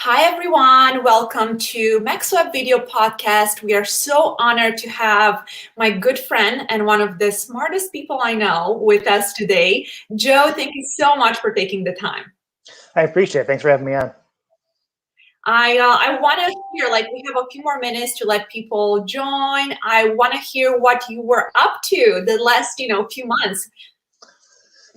Hi, everyone. Welcome to MaxWeb video podcast. We are so honored to have my good friend and one of the smartest people I know with us today. Joe, thank you so much for taking the time. I appreciate it. Thanks for having me on. I want to hear, we have a few more minutes to let people join. I want to hear what you were up to the last, few months.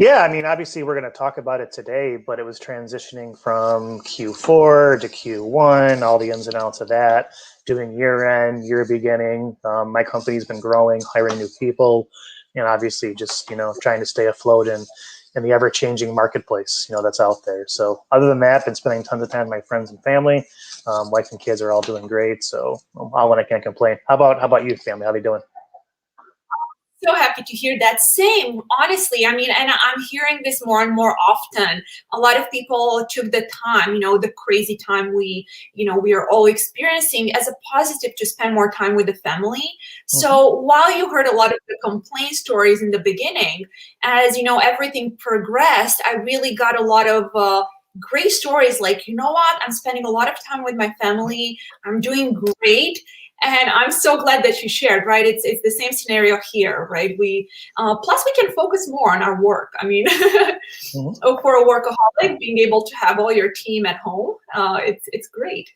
Yeah, I mean, obviously we're going to talk about it today, but it was transitioning from Q4 to Q1, all the ins and outs of that, doing year-end, year beginning. My company's been growing, hiring new people, and obviously just, trying to stay afloat in the ever-changing marketplace, that's out there. So other than that, been spending tons of time with my friends and family. Wife and kids are all doing great, so I can't complain. How about you, family? How are they doing? So happy to hear that. Same, honestly. I mean, and I'm hearing this more and more often. A lot of people took the time, the crazy time we are all experiencing as a positive to spend more time with the family. So while you heard a lot of the complaint stories in the beginning, as everything progressed, I really got a lot of great stories like, you know what, I'm spending a lot of time with my family. I'm doing great. And I'm so glad that you shared, right? It's the same scenario here, right? Plus we can focus more on our work. I mean, for a workaholic, being able to have all your team at home, it's great.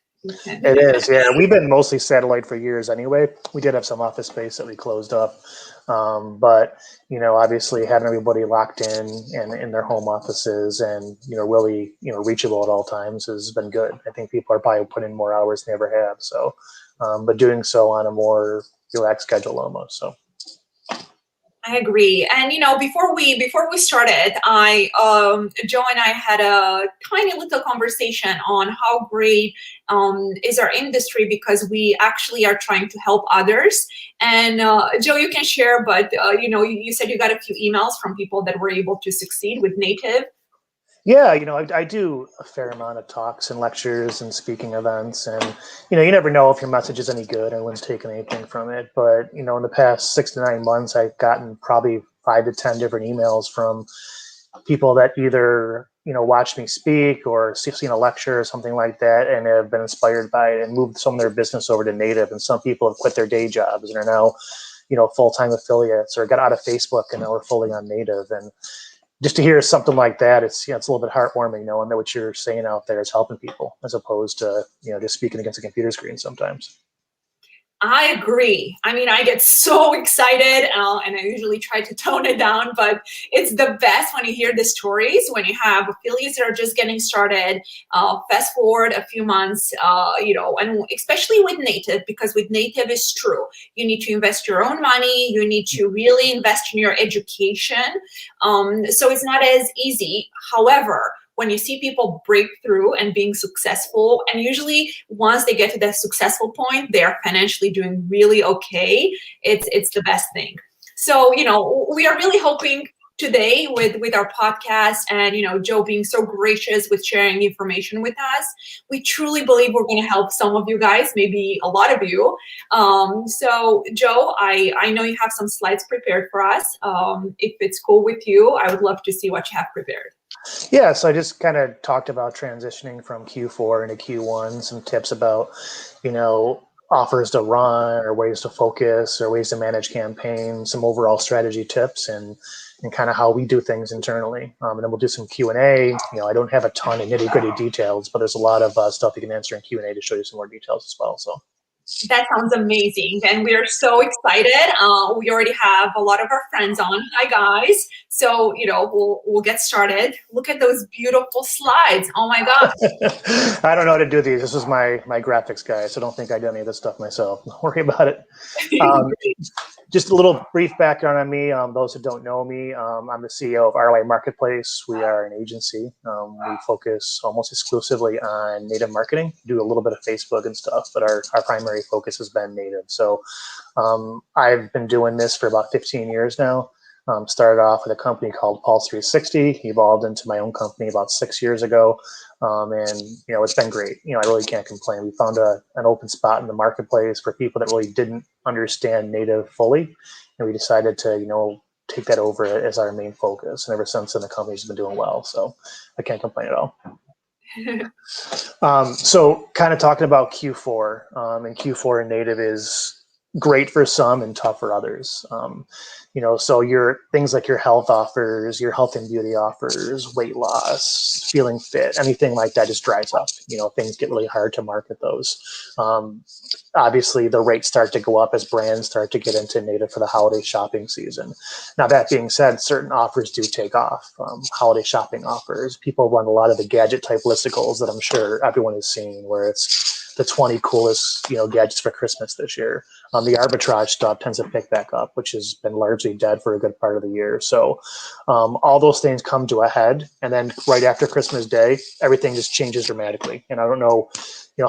It is, yeah. We've been mostly satellite for years anyway. We did have some office space that we closed up. But, obviously having everybody locked in their home offices and, really, reachable at all times has been good. I think people are probably putting in more hours than they ever have. So, but doing so on a more relaxed schedule almost. So. I agree. And before we started, Joe and I had a tiny little conversation on how great is our industry because we actually are trying to help others. And Joe, you can share, but you said you got a few emails from people that were able to succeed with native. Yeah, I do a fair amount of talks and lectures and speaking events, and you never know if your message is any good. I wouldn't take anything from it, but in the past 6 to 9 months, I've gotten probably 5 to 10 different emails from people that either watched me speak or seen a lecture or something like that, and have been inspired by it and moved some of their business over to native. And some people have quit their day jobs and are now full-time affiliates, or got out of Facebook and now are fully on native. And just to hear something like that, it's it's a little bit heartwarming knowing that what you're saying out there is helping people, as opposed to just speaking against a computer screen sometimes. I agree. I mean, I get so excited and I usually try to tone it down, but it's the best when you hear the stories, when you have affiliates that are just getting started, fast forward a few months, and especially with native, because with native is true. You need to invest your own money. You need to really invest in your education. So it's not as easy. However, when you see people break through and being successful, and usually once they get to that successful point, they are financially doing really okay. It's the best thing. So, we are really hoping today with our podcast and, Joe being so gracious with sharing information with us, we truly believe we're going to help some of you guys, maybe a lot of you. So Joe, I know you have some slides prepared for us. If it's cool with you, I would love to see what you have prepared. Yeah, so I just kind of talked about transitioning from Q4 into Q1, some tips about, offers to run or ways to focus or ways to manage campaigns, some overall strategy tips and kind of how we do things internally. And then we'll do some Q&A. I don't have a ton of nitty gritty details, but there's a lot of stuff you can answer in Q&A to show you some more details as well. So. That sounds amazing. And we are so excited. We already have a lot of our friends on. Hi, guys. So, we'll get started. Look at those beautiful slides. Oh, my God. I don't know how to do these. This is my graphics guy, so don't think I do any of this stuff myself. Don't worry about it. Just a little brief background on me. Those who don't know me, I'm the CEO of ROI Marketplace. We are an agency. We focus almost exclusively on native marketing, do a little bit of Facebook and stuff, but our primary focus has been native. So I've been doing this for about 15 years now. Started off with a company called Pulse 360, evolved into my own company about 6 years ago. And it's been great. I really can't complain. We found an open spot in the marketplace for people that really didn't understand native fully. And we decided to, take that over as our main focus. And ever since then, the company's been doing well. So I can't complain at all. So kind of talking about Q4, and Q4 in native is great for some and tough for others. So your things like your health offers, your health and beauty offers, weight loss, feeling fit, anything like that just dries up. Things get really hard to market those. Obviously, the rates start to go up as brands start to get into native for the holiday shopping season. Now, that being said, certain offers do take off. Holiday shopping offers. People run a lot of the gadget type listicles that I'm sure everyone has seen, where it's the 20 coolest gadgets for Christmas this year. The arbitrage stuff tends to pick back up, which has been largely dead for a good part of the year. So all those things come to a head, and then right after Christmas Day, everything just changes dramatically. And I don't know,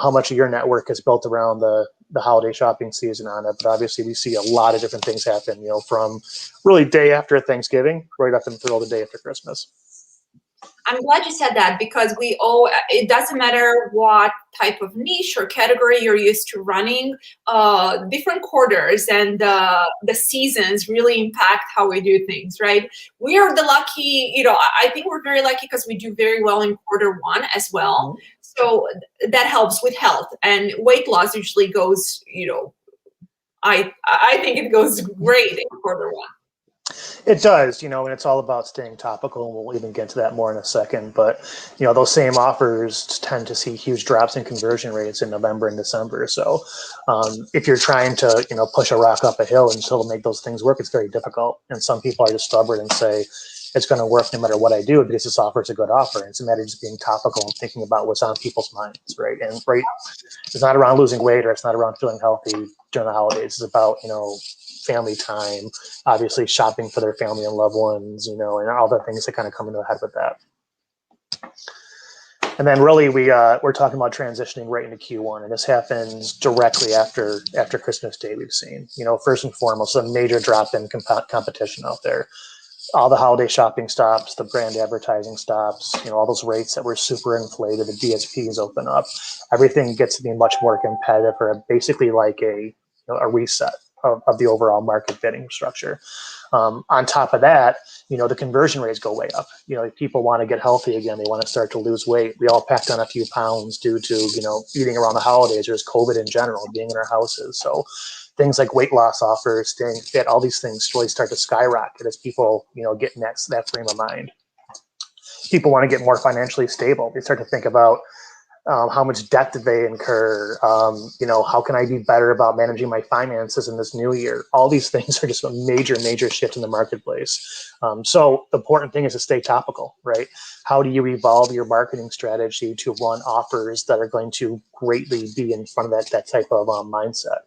how much of your network is built around the holiday shopping season on it, but obviously we see a lot of different things happen, from really day after Thanksgiving right up until the day after Christmas. I'm glad you said that, because it doesn't matter what type of niche or category you're used to running, different quarters and the seasons really impact how we do things, right? We are the lucky, I think we're very lucky because we do very well in quarter one as well. Mm-hmm. So that helps with health, and weight loss usually goes, I think it goes great in quarter one. It does, and it's all about staying topical, and we'll even get to that more in a second. But, those same offers tend to see huge drops in conversion rates in November and December. So if you're trying to, push a rock up a hill and still make those things work, it's very difficult. And some people are just stubborn and say, it's going to work no matter what I do because this offer is a good offer. And it's a matter of just being topical and thinking about what's on people's minds, right? And it's not around losing weight, or it's not around feeling healthy during the holidays. It's about, family time, obviously shopping for their family and loved ones, and all the things that kind of come into the head with that. And then really we're talking about transitioning right into Q1, and this happens directly after Christmas Day. We've seen, first and foremost, a major drop in competition out there. All the holiday shopping stops, the brand advertising stops, all those rates that were super inflated, the DSPs open up, everything gets to be much more competitive, or basically like a reset of the overall market bidding structure. On top of that, the conversion rates go way up. People want to get healthy again. They want to start to lose weight. We all packed on a few pounds due to, eating around the holidays, or just COVID in general, being in our houses. So things like weight loss offers, staying fit, all these things really start to skyrocket as people, get in that frame of mind. People want to get more financially stable. They start to think about how much debt did they incur? How can I be better about managing my finances in this new year? All these things are just a major, major shift in the marketplace. So the important thing is to stay topical, right? How do you evolve your marketing strategy to run offers that are going to greatly be in front of that type of mindset?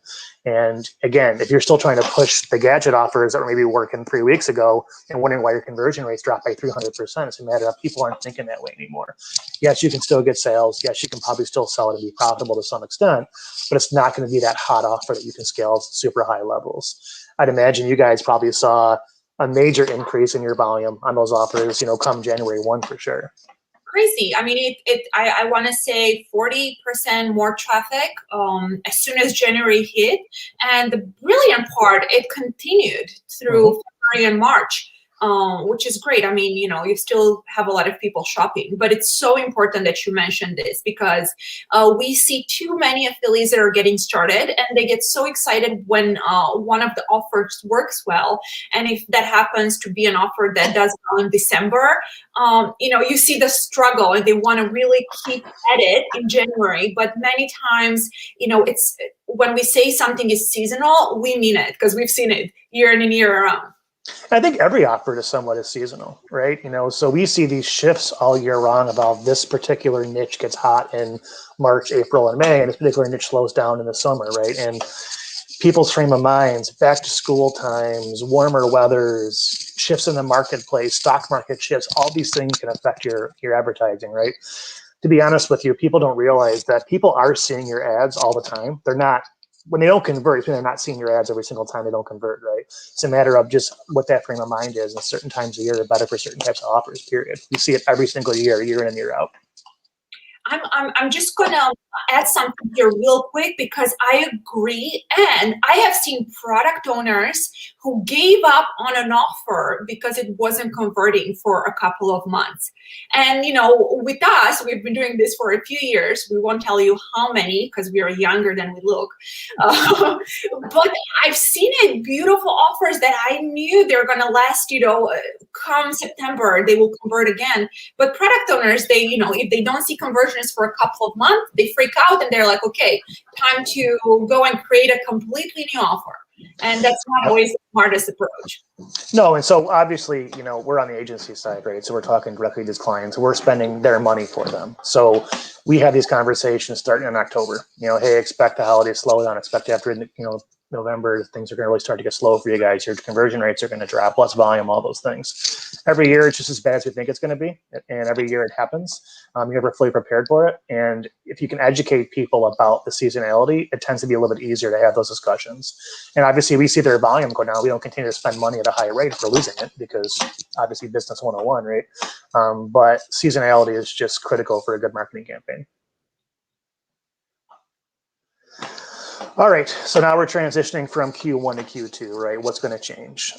And again, if you're still trying to push the gadget offers that were maybe working 3 weeks ago and wondering why your conversion rates dropped by 300%, it's a matter of people aren't thinking that way anymore. Yes, you can still get sales. Yes, you can probably still sell it and be profitable to some extent, but it's not going to be that hot offer that you can scale to super high levels. I'd imagine you guys probably saw a major increase in your volume on those offers, come January 1 for sure. Crazy. I mean, I want to say 40% more traffic as soon as January hit. And the brilliant part, it continued through February and March. Which is great. I mean, you still have a lot of people shopping, but it's so important that you mentioned this, because we see too many affiliates that are getting started, and they get so excited when one of the offers works well. And if that happens to be an offer that does well in December, you see the struggle, and they want to really keep at it in January. But many times, it's when we say something is seasonal, we mean it, because we've seen it year in and year around. I think every offer is somewhat seasonal, right? So we see these shifts all year round about this particular niche gets hot in March, April, and May, and this particular niche slows down in the summer, right? And people's frame of minds, back to school times, warmer weathers, shifts in the marketplace, stock market shifts, all these things can affect your advertising, right? To be honest with you, people don't realize that people are seeing your ads all the time. They're not, when they don't convert, they're not seeing your ads every single time they don't convert, right? It's a matter of just what that frame of mind is, and certain times a year are better for certain types of offers, period. You see it every single year in and year out. I'm just gonna add something here real quick because I agree. And I have seen product owners who gave up on an offer because it wasn't converting for a couple of months. And, with us, we've been doing this for a few years. We won't tell you how many because we are younger than we look. But I've seen it, beautiful offers that I knew they're going to last, come September, they will convert again. But product owners, they, if they don't see conversions for a couple of months, they freak out and they're like, okay, time to go and create a completely new offer. And that's not always the smartest approach. No, and so obviously, we're on the agency side, right? So we're talking directly to these clients. We're spending their money for them. So we have these conversations starting in October. Hey, expect the holiday slowdown. Expect after, November, things are going to really start to get slow for you guys. Your conversion rates are going to drop, less volume, all those things. Every year, it's just as bad as we think it's going to be. And every year it happens. You're never fully prepared for it. And if you can educate people about the seasonality, it tends to be a little bit easier to have those discussions. And obviously, we see their volume go down. We don't continue to spend money at a high rate if we're losing it because obviously business 101, right? But seasonality is just critical for a good marketing campaign. All right, so now we're transitioning from Q1 to Q2, right? What's going to change?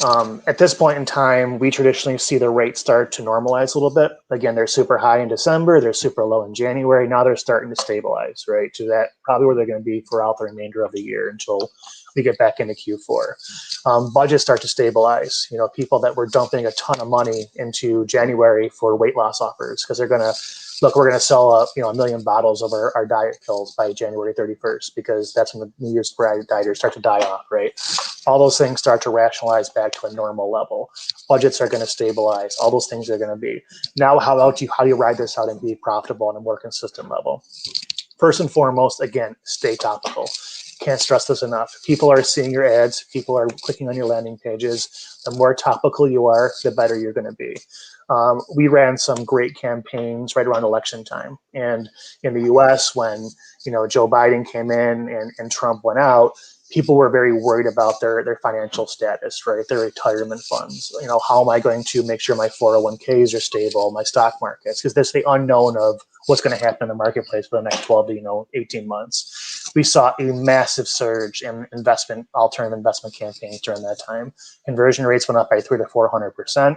At this point in time, we traditionally see the rates start to normalize a little bit. Again, they're super high in December, they're super low in January. Now they're starting to stabilize, right? To that probably where they're going to be throughout the remainder of the year until we get back into Q4. Budgets start to stabilize. People that were dumping a ton of money into January for weight loss offers because they're going to look, we're going to sell a million bottles of our diet pills by January 31st because that's when the New Year's dieters start to die off, right? All those things start to rationalize back to a normal level. Budgets are going to stabilize. All those things are going to be. Now, how do you ride this out and be profitable on a more consistent level? First and foremost, again, stay topical. Can't stress this enough. People are seeing your ads. People are clicking on your landing pages. The more topical you are, the better you're going to be. We ran some great campaigns right around election time. And in the US, when Joe Biden came in and Trump went out, people were very worried about their financial status, right? Their retirement funds. How am I going to make sure my 401ks are stable, my stock markets? Because there's the unknown of what's going to happen in the marketplace for the next 12 to 18 months. We saw a massive surge in alternative investment campaigns during that time. Conversion rates went up by 300 to 400%.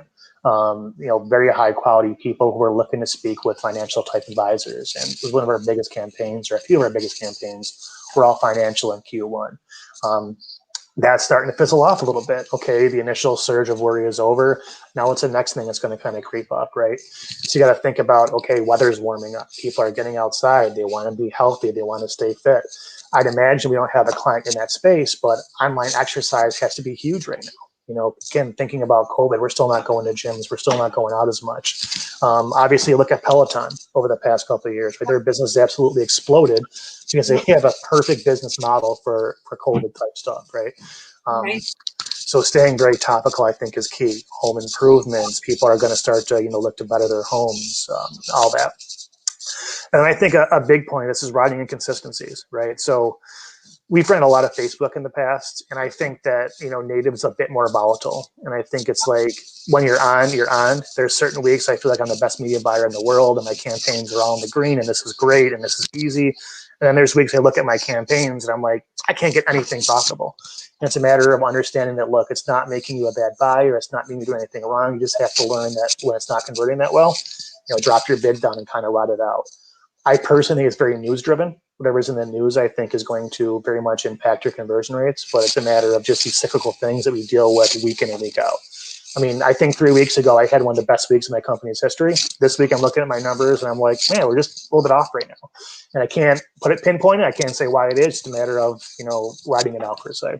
Very high quality people who were looking to speak with financial type advisors. And it was one of our biggest campaigns, or a few of our biggest campaigns were all financial in Q1. That's starting to fizzle off a little bit. Okay, the initial surge of worry is over. Now what's the next thing that's going to kind of creep up, right? So you got to think about, okay, weather's warming up. People are getting outside. They want to be healthy. They want to stay fit. I'd imagine we don't have a client in that space, but online exercise has to be huge right now. Again, thinking about COVID, we're still not going to gyms. We're still not going out as much. Obviously, look at Peloton over the past couple of years, right? Their business has absolutely exploded because they have a perfect business model for COVID type stuff, right? Right. So staying very topical, I think, is key. Home improvements, people are going to start to, look to better their homes, all that. And I think a big point of this is riding inconsistencies, right? So we've ran a lot of Facebook in the past, and I think that, native's a bit more volatile. And I think it's like when you're on, you're on. There's certain weeks I feel like I'm the best media buyer in the world and my campaigns are all in the green and this is great and this is easy. And then there's weeks I look at my campaigns and I'm like, I can't get anything profitable. And it's a matter of understanding that, look, it's not making you a bad buyer. It's not meaning you do anything wrong. You just have to learn that when it's not converting that well, drop your bid down and kind of ride it out. I personally think it's very news driven. Whatever's in the news, I think, is going to very much impact your conversion rates, but it's a matter of just these cyclical things that we deal with week in and week out. I mean, I think 3 weeks ago, I had one of the best weeks in my company's history. This week, I'm looking at my numbers and I'm like, man, we're just a little bit off right now. And I can't pinpoint it. I can't say why it is. It's a matter of, riding it out per se.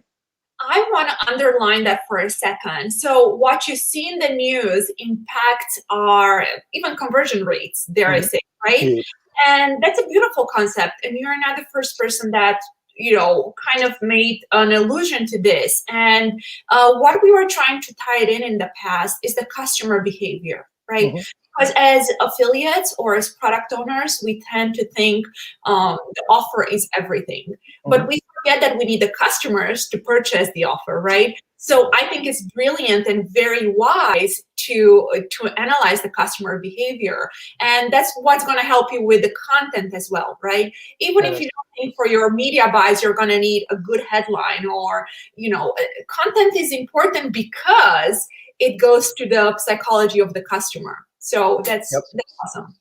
I want to underline that for a second. So what you see in the news impacts our even conversion rates, dare I say, right? Yeah. And that's a beautiful concept. And you're not the first person that, kind of made an allusion to this. And what we were trying to tie it in the past is the customer behavior, right? Mm-hmm. Because as affiliates or as product owners, we tend to think the offer is everything. Mm-hmm. But we forget that we need the customers to purchase the offer, right? So I think it's brilliant and very wise to analyze the customer behavior. And that's what's going to help you with the content as well, right? Even if you don't think for your media buys, you're going to need a good headline, or, content is important because it goes to the psychology of the customer. So that's awesome.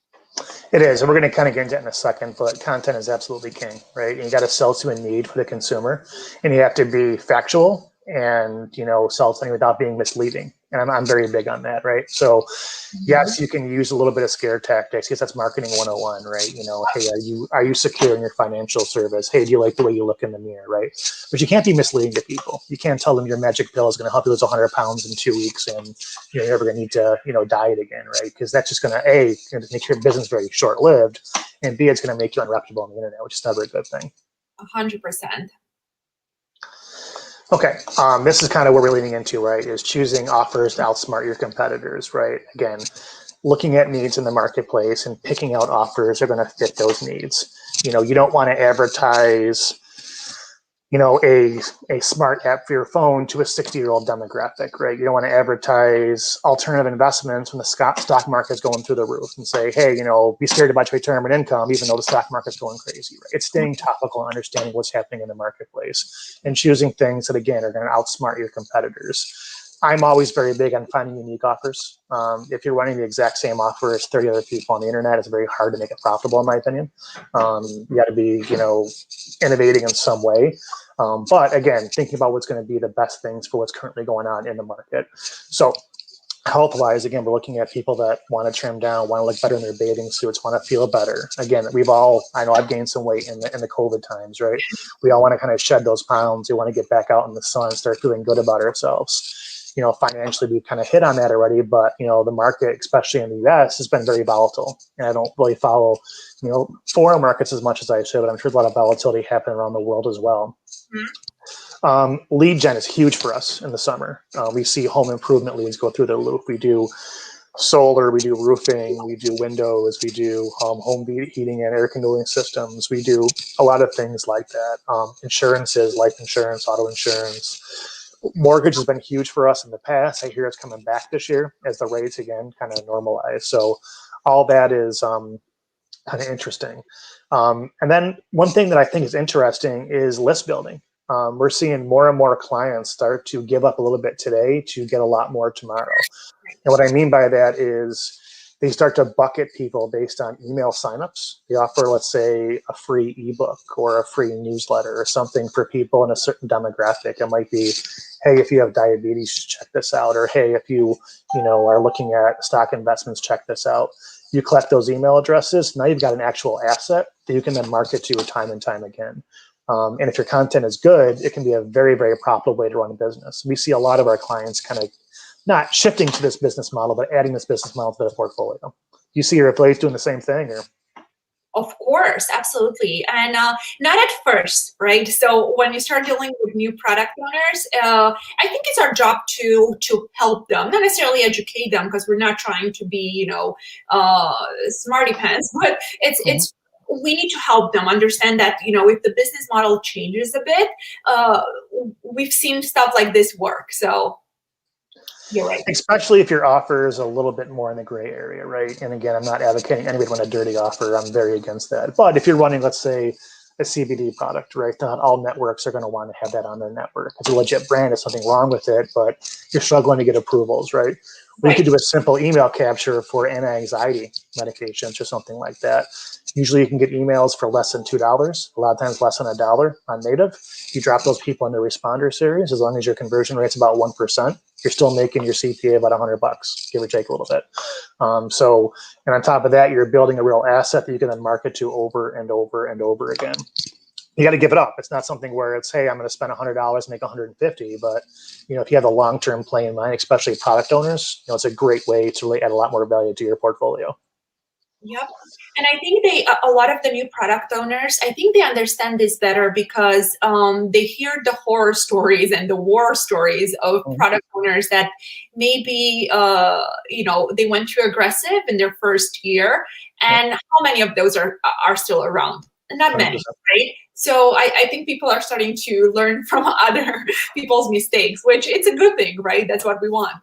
It is, and we're going to kind of get into it in a second, but content is absolutely king, right? And you got to sell to a need for the consumer, and you have to be factual and, sell something without being misleading. And I'm very big on that, right? So yes, you can use a little bit of scare tactics. Yes, that's marketing 101, right? Hey, are you secure in your financial service? Hey, do you like the way you look in the mirror, right? But you can't be misleading to people. You can't tell them your magic pill is going to help you lose 100 pounds in 2 weeks, and you're never going to need to, diet again, right? Because that's just going to, A, make your business very short-lived, and B, it's going to make you unreputable on the internet, which is never a good thing. 100%. Okay, this is kind of what we're leaning into, right, is choosing offers to outsmart your competitors, right? Again, looking at needs in the marketplace and picking out offers that are going to fit those needs. You don't want to advertise, a smart app for your phone to a 60-year-old demographic, right? You don't want to advertise alternative investments when the stock market's going through the roof and say, hey, be scared about your retirement income, even though the stock market's going crazy, right? It's staying topical and understanding what's happening in the marketplace and choosing things that, again, are going to outsmart your competitors. I'm always very big on finding unique offers. If you're running the exact same offer as 30 other people on the internet, it's very hard to make it profitable, in my opinion. You got to be, innovating in some way. But again, thinking about what's going to be the best things for what's currently going on in the market. So health-wise, again, we're looking at people that want to trim down, want to look better in their bathing suits, want to feel better. Again, I know I've gained some weight in the COVID times, right? We all want to kind of shed those pounds. We want to get back out in the sun, start feeling good about ourselves. Financially, we kind of hit on that already, but, the market, especially in the US, has been very volatile. And I don't really follow, foreign markets as much as I should, but I'm sure a lot of volatility happening around the world as well. Lead gen is huge for us in the summer. We see home improvement leads go through the roof. We do solar, we do roofing, we do windows, we do home heating and air conditioning systems. We do a lot of things like that. Insurances, life insurance, auto insurance. Mortgage has been huge for us in the past. I hear it's coming back this year as the rates again kind of normalize. So all that is kind of interesting. And then one thing that I think is interesting is list building. We're seeing more and more clients start to give up a little bit today to get a lot more tomorrow. And what I mean by that is they start to bucket people based on email signups. They offer, let's say, a free ebook or a free newsletter or something for people in a certain demographic. It might be, hey, if you have diabetes, check this out. Or, hey, if you are looking at stock investments, check this out. You collect those email addresses. Now you've got an actual asset that you can then market to time and time again. And if your content is good, it can be a very, very profitable way to run a business. We see a lot of our clients kind of not shifting to this business model, but adding this business model to their portfolio. You see your employees doing the same thing? Or? Of course, absolutely. And not at first, right? So when you start dealing with new product owners, I think it's our job to help them, not necessarily educate them, because we're not trying to be, smarty pants, but it's we need to help them understand that, if the business model changes a bit, we've seen stuff like this work. So you're right. Especially if your offer is a little bit more in the gray area, right? And again, I'm not advocating anybody to run a dirty offer. I'm very against that. But if you're running, let's say, a CBD product, right? Not all networks are going to want to have that on their network. It's a legit brand. There's something wrong with it, but you're struggling to get approvals, right? We could do a simple email capture for anti-anxiety medications or something like that. Usually you can get emails for less than $2, a lot of times less than $1 on native. You drop those people in the responder series, as long as your conversion rate's about 1%, you're still making your CPA about $100, give or take a little bit. And on top of that, you're building a real asset that you can then market to over and over and over again. You got to give it up. It's not something where it's, hey, I'm going to spend $100, make $150. But, if you have a long-term play in mind, especially product owners, it's a great way to really add a lot more value to your portfolio. Yep. And I think a lot of the new product owners, I think they understand this better because they hear the horror stories and the war stories of product owners that maybe, they went too aggressive in their first year. And how many of those are still around? Not many, right? So I think people are starting to learn from other people's mistakes, which it's a good thing, right? That's what we want.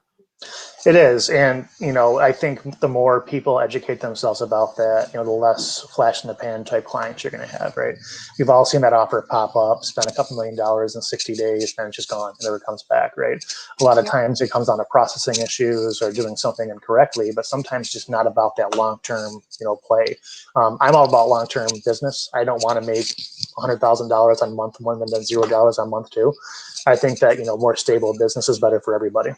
It is, and I think the more people educate themselves about that, the less flash in the pan type clients you're going to have, right? We've all seen that offer pop up, spend a couple $1,000,000 in 60 days, and it's just gone, it never comes back, right? A lot of times it comes down to processing issues or doing something incorrectly, but sometimes just not about that long-term, play. I'm all about long-term business. I don't want to make $100,000 on month one and then $0 on month two. I think that more stable business is better for everybody.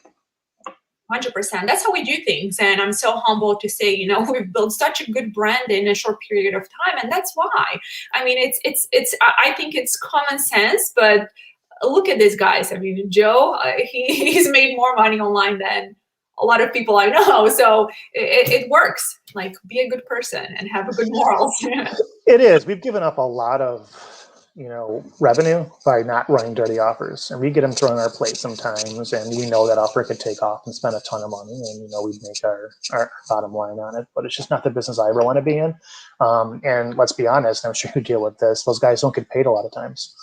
100%. That's how we do things. And I'm so humbled to say, we've built such a good brand in a short period of time. And that's why. I mean, I think it's common sense, but look at these guys. I mean, Joe, he's made more money online than a lot of people I know. So it works. Like, be a good person and have a good morals. It is. We've given up a lot of revenue by not running dirty offers, and we get them thrown on our plate sometimes, and we know that offer could take off and spend a ton of money, and we'd make our bottom line on it, but it's just not the business I ever want to be in. And let's be honest, I'm sure you deal with this, those guys don't get paid a lot of times.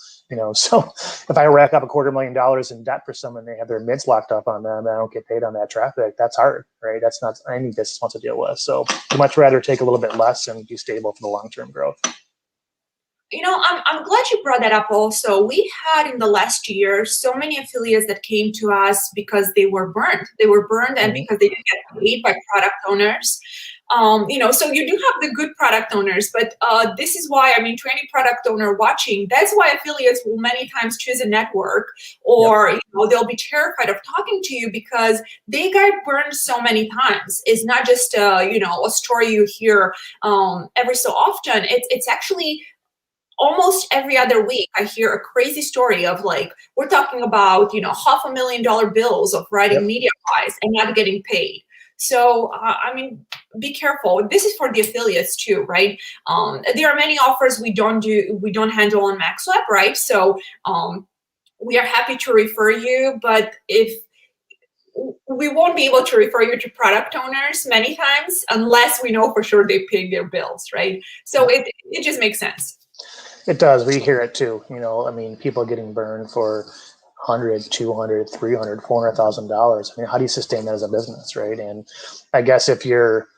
So if I rack up $250,000 in debt for someone, they have their mids locked up on them, and I don't get paid on that traffic, that's hard, right? That's not any business wants to deal with. So I'd much rather take a little bit less and be stable for the long-term growth. I'm glad you brought that up also. We had in the last year so many affiliates that came to us because they were burned. They were burned and because they didn't get paid by product owners. So you do have the good product owners, but this is why, to any product owner watching, that's why affiliates will many times choose a network, or they'll be terrified of talking to you because they got burned so many times. It's not just a story you hear every so often. It's actually almost every other week I hear a crazy story of, like, we're talking about $500,000 bills of writing media buys and not getting paid. So be careful. This is for the affiliates too, right? There are many offers we don't handle on MaxWeb, right? So we are happy to refer you, but if we won't be able to refer you to product owners many times unless we know for sure they paid their bills, right? So it just makes sense. It does. We hear it too. People getting burned for $100,000, $200,000, $300,000, $400,000. How do you sustain that as a business, right? And I guess if you're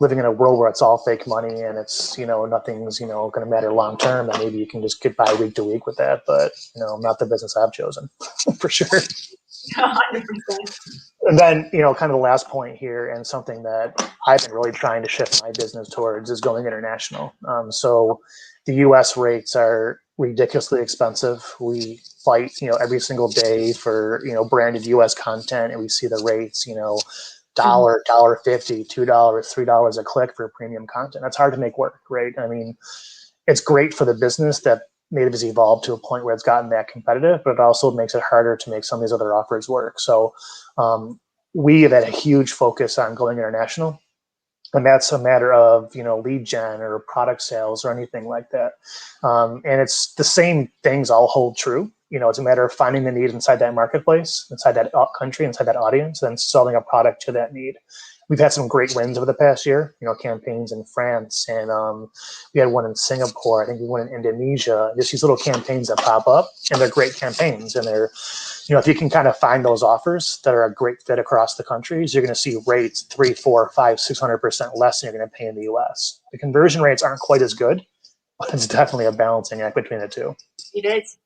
living in a world where it's all fake money and it's nothing's going to matter long term, then maybe you can just get by week to week with that. But not the business I've chosen for sure. 100%. And then kind of the last point here, and something that I've been really trying to shift my business towards, is going international. So the U.S. rates are ridiculously expensive. We fight, every single day for, branded U.S. content, and we see the rates, $1, $1.50, $2, $3 a click for premium content. That's hard to make work, right? It's great for the business that Native has evolved to a point where it's gotten that competitive, but it also makes it harder to make some of these other offers work. So we have had a huge focus on going international. And that's a matter of, lead gen or product sales or anything like that. And it's the same things all hold true. It's a matter of finding the need inside that marketplace, inside that country, inside that audience, and selling a product to that need. We've had some great wins over the past year, campaigns in France, and we had one in Singapore. I think we won in Indonesia. Just these little campaigns that pop up, and they're great campaigns. And they're, if you can kind of find those offers that are a great fit across the countries, you're going to see rates 3, 4, 5, 600% less than you're going to pay in the U.S. The conversion rates aren't quite as good, but it's definitely a balancing act between the two. It is.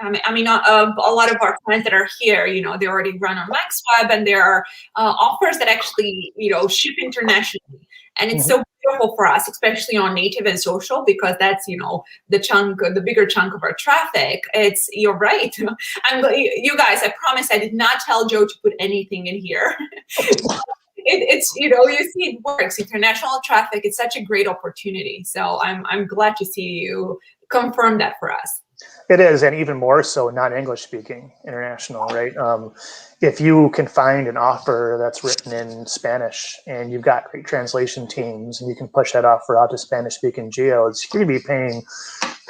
A lot of our clients that are here, they already run on MaxWeb, and there are offers that actually, ship internationally. And it's so beautiful for us, especially on native and social, because that's, the bigger chunk of our traffic. You're right. You guys, I promise I did not tell Joe to put anything in here. You see it works. International traffic, it's such a great opportunity. So I'm glad to see you confirm that for us. It is, and even more so non-English speaking international, right? If you can find an offer that's written in Spanish and you've got great translation teams and you can push that offer out to Spanish speaking geos, you're going to be paying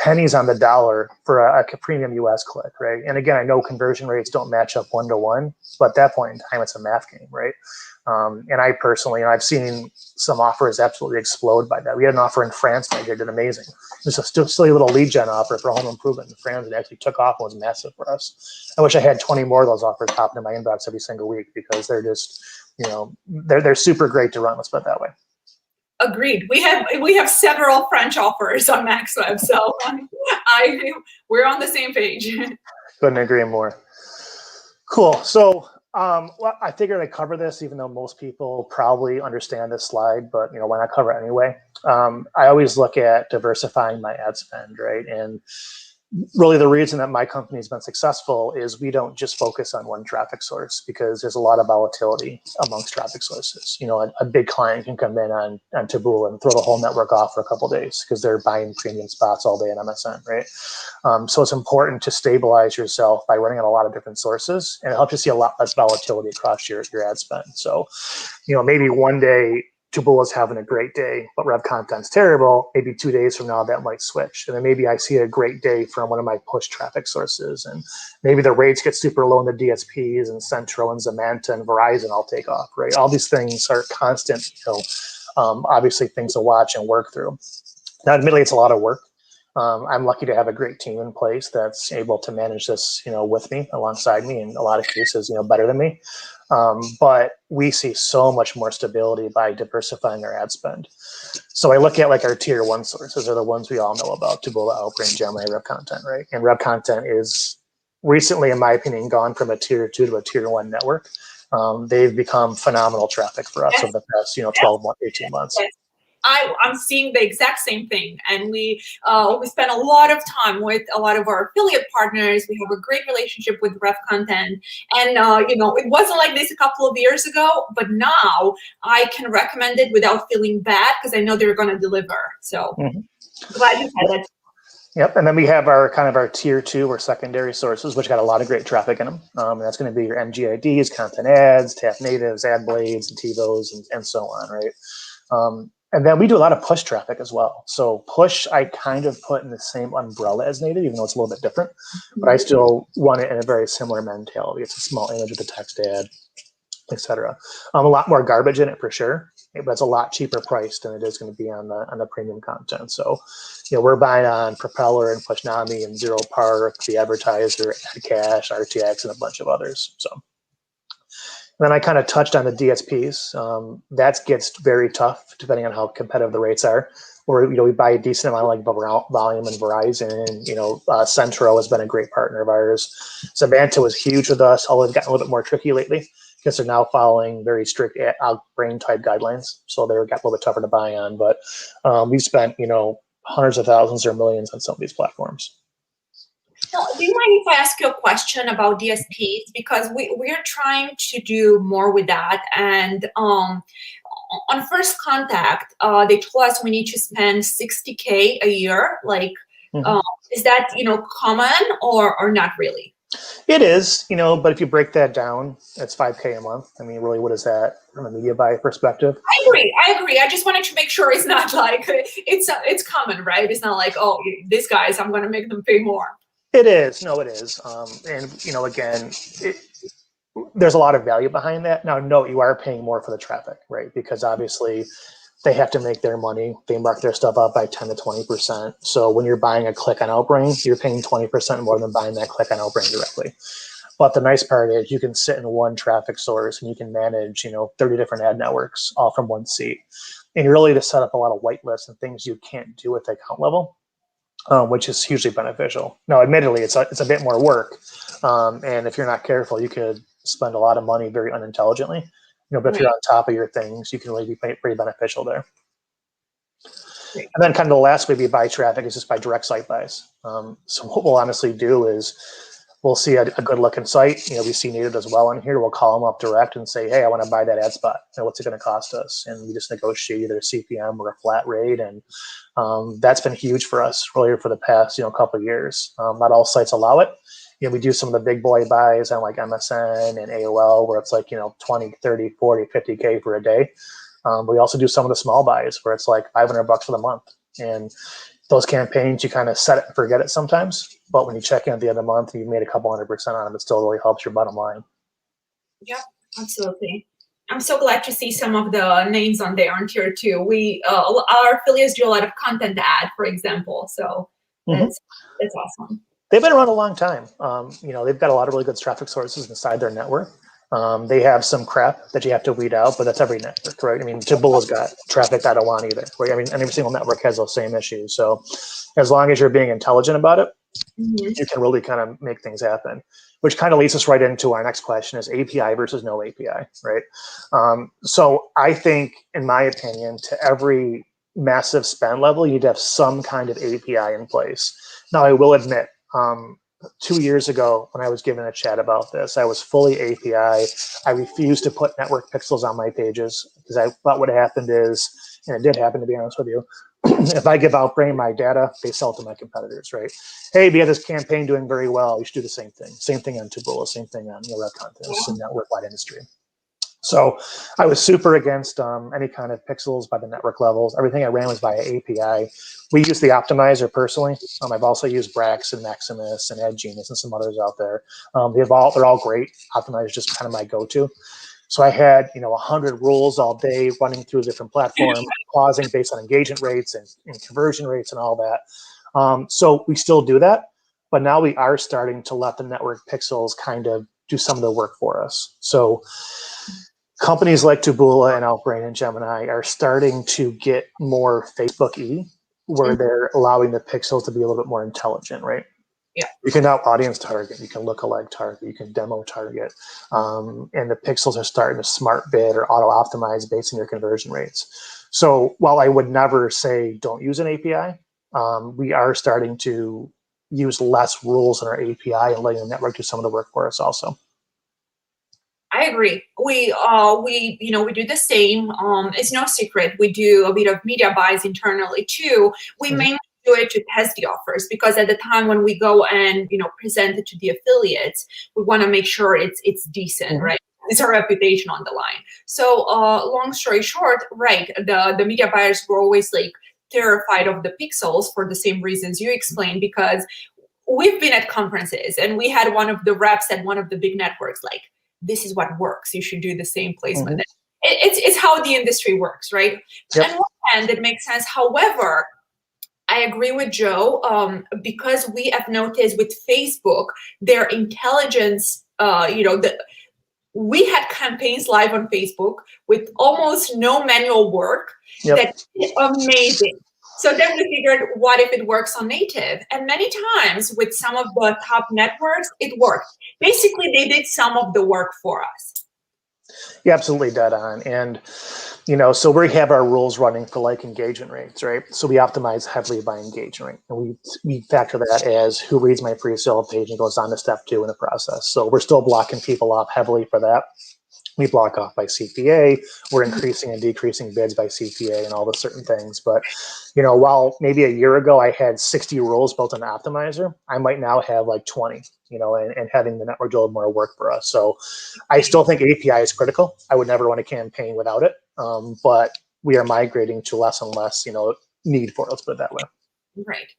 pennies on the dollar for a premium US click, right? And again, I know conversion rates don't match up 1-to-1, but at that point in time, it's a math game, right? And I personally, I've seen some offers absolutely explode by that. We had an offer in France that did amazing. It was a silly little lead gen offer for home improvement in France that actually took off and was massive for us. I wish I had 20 more of those offers popping in my inbox every single week because they're just, they're super great to run. Let's put it that way. Agreed. We have several French offers on MaxWeb, so we're on the same page. Couldn't agree more. Cool. So well, I figured I'd cover this, even though most people probably understand this slide, but why not cover it anyway? I always look at diversifying my ad spend, right? And really the reason that my company has been successful is we don't just focus on one traffic source because there's a lot of volatility amongst traffic sources. A big client can come in on Taboola and throw the whole network off for a couple of days because they're buying premium spots all day on MSN, right? So it's important to stabilize yourself by running on a lot of different sources, and it helps you see a lot less volatility across your ad spend. So, maybe one day Taboola's having a great day, but Rev Content's terrible. Maybe 2 days from now, that might switch. And then maybe I see a great day from one of my push traffic sources. And maybe the rates get super low in the DSPs and Central and Zamenta and Verizon all take off, right? All these things are constant, obviously things to watch and work through. Now, admittedly, it's a lot of work. I'm lucky to have a great team in place that's able to manage this, with me, alongside me, in a lot of cases, better than me. But we see so much more stability by diversifying our ad spend. So I look at like our tier 1 sources are the ones we all know about: Taboola, Outbrain, Gemini, Rev Content, right? And Rev Content is recently, in my opinion, gone from a tier 2 to a tier 1 network. They've become phenomenal traffic for us over the past, 12 months, 18 months. I'm seeing the exact same thing, and we spend a lot of time with a lot of our affiliate partners. We have a great relationship with Rev Content, and it wasn't like this a couple of years ago, but now I can recommend it without feeling bad because I know they're going to deliver. So glad you said that. Yep, and then we have our our tier 2 or secondary sources, which got a lot of great traffic in them. And that's going to be your MGIDs, content ads, tap natives, ad blades, and TiVos, and so on, right? And then we do a lot of push traffic as well. So push, I kind of put in the same umbrella as native, even though it's a little bit different. But I still run it in a very similar mentality. It's a small image with a text ad, etc. A lot more garbage in it for sure, but it's a lot cheaper priced than it is going to be on the premium content. So, we're buying on Propeller and Pushnami and Zero Park, The Advertiser, AdCash, RTX, and a bunch of others. So. And then I kind of touched on the DSPs. That gets very tough depending on how competitive the rates are. Or we buy a decent amount of like volume and Verizon. Centro has been a great partner of ours. Zamenta was huge with us, although they've gotten a little bit more tricky lately because they're now following very strict Outbrain type guidelines. So they got a little bit tougher to buy on. But we've spent hundreds of thousands or millions on some of these platforms. Now, do you mind if I ask you a question about DSPs? Because we're trying to do more with that. And on first contact, they told us we need to spend $60K a year. Like, is that, common or not really? It is, but if you break that down, it's $5K a month. I mean, really, what is that from a media buy perspective? I agree. I just wanted to make sure it's not like, it's common, right? It's not like, oh, these guys, I'm going to make them pay more. It is. No, it is. And, again, there's a lot of value behind that. Now, no, you are paying more for the traffic, right? Because obviously they have to make their money. They mark their stuff up by 10 to 20%. So when you're buying a click on Outbrain, you're paying 20% more than buying that click on Outbrain directly. But the nice part is you can sit in one traffic source and you can manage, 30 different ad networks all from one seat. And you're really to set up a lot of whitelists and things you can't do at the account level. Which is hugely beneficial. Now, admittedly, it's a bit more work, and if you're not careful, you could spend a lot of money very unintelligently. But if you're on top of your things, you can really be pretty beneficial there. And then kind of the last way we buy traffic is just by direct site buys. So what we'll honestly do is we'll see a good looking site. We see native as well in here. We'll call them up direct and say, hey, I want to buy that ad spot. What's it going to cost us? And we just negotiate either a CPM or a flat rate. And that's been huge for us really for the past, couple of years. Not all sites allow it. We do some of the big boy buys on like MSN and AOL where it's like, 20, 30, 40, 50K for a day. We also do some of the small buys where it's like $500 for the month. And those campaigns, you kind of set it and forget it sometimes. But when you check in at the end of the month and you've made a couple 100% on them, it still really helps your bottom line. Yep, absolutely. I'm so glad to see some of the names on there on tier 2. We our affiliates do a lot of content ad, for example. So that's awesome. They've been around a long time. They've got a lot of really good traffic sources inside their network. They have some crap that you have to weed out, but that's every network, right? I mean, Taboola's got traffic I don't want either, right? I mean, and every single network has those same issues. So as long as you're being intelligent about it, you can really kind of make things happen, which kind of leads us right into our next question is API versus no API, right? So I think, in my opinion, to every massive spend level, you'd have some kind of API in place. Now, I will admit, 2 years ago, when I was given a chat about this, I was fully API. I refused to put network pixels on my pages because I thought what happened is, and it did happen to be honest with you, if I give out Brain my data, they sell to my competitors, right? Hey, we have this campaign doing very well. You should do the same thing. Same thing on Taboola, same thing on Red Contest and network-wide industry. So I was super against any kind of pixels by the network levels. Everything I ran was via API. We use the optimizer personally. I've also used Brax and Maximus and AdGenius and some others out there. They're all great. Optimizer is just kind of my go-to. So I had 100 rules all day running through different platforms, pausing based on engagement rates and conversion rates and all that. So we still do that, but now we are starting to let the network pixels kind of do some of the work for us. So companies like Taboola and Outbrain and Gemini are starting to get more Facebook-y, where they're allowing the pixels to be a little bit more intelligent, right? Yeah. You can now audience target, you can lookalike target, you can demo target, and the pixels are starting to smart bid or auto optimize based on your conversion rates. So while I would never say don't use an API, we are starting to use less rules in our API and letting the network do some of the work for us also. I agree. We do the same. It's no secret. We do a bit of media buys internally too. We mainly do it to test the offers because at the time when we go and present it to the affiliates, we want to make sure it's decent, right? It's our reputation on the line. So long story short, right? The media buyers were always like terrified of the pixels for the same reasons you explained because we've been at conferences and we had one of the reps at one of the big networks like, this is what works. You should do the same placement. It's how the industry works, right? Yep. On one hand, it makes sense. However, I agree with Joe because we have noticed with Facebook, their intelligence, we had campaigns live on Facebook with almost no manual work. That's amazing. So then we figured, what if it works on native? And many times with some of the top networks, it worked. Basically, they did some of the work for us. Yeah, absolutely dead on. And, so we have our rules running for like engagement rates, right? So we optimize heavily by engagement rate. And we factor that as who reads my pre-sale page and goes on to step 2 in the process. So we're still blocking people off heavily for that. We block off by CPA. We're increasing and decreasing bids by CPA and all the certain things. But, while maybe a year ago I had 60 rules built in Optimizer, I might now have like 20, and having the network do a little more work for us. So I still think API is critical. I would never run a campaign without it. But we are migrating to less and less, need for it. Let's put it that way. Right.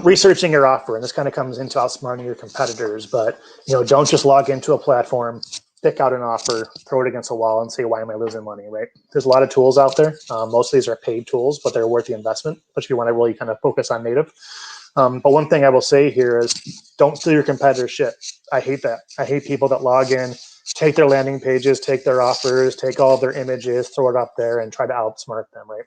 Researching your offer, and this kind of comes into outsmarting your competitors, but don't just log into a platform, pick out an offer, throw it against a wall and say, why am I losing money, right? There's a lot of tools out there. Most of these are paid tools, but they're worth the investment, especially if you want to really kind of focus on native. But one thing I will say here is don't steal your competitor's shit. I hate that. I hate people that log in, take their landing pages, take their offers, take all of their images, throw it up there and try to outsmart them, right?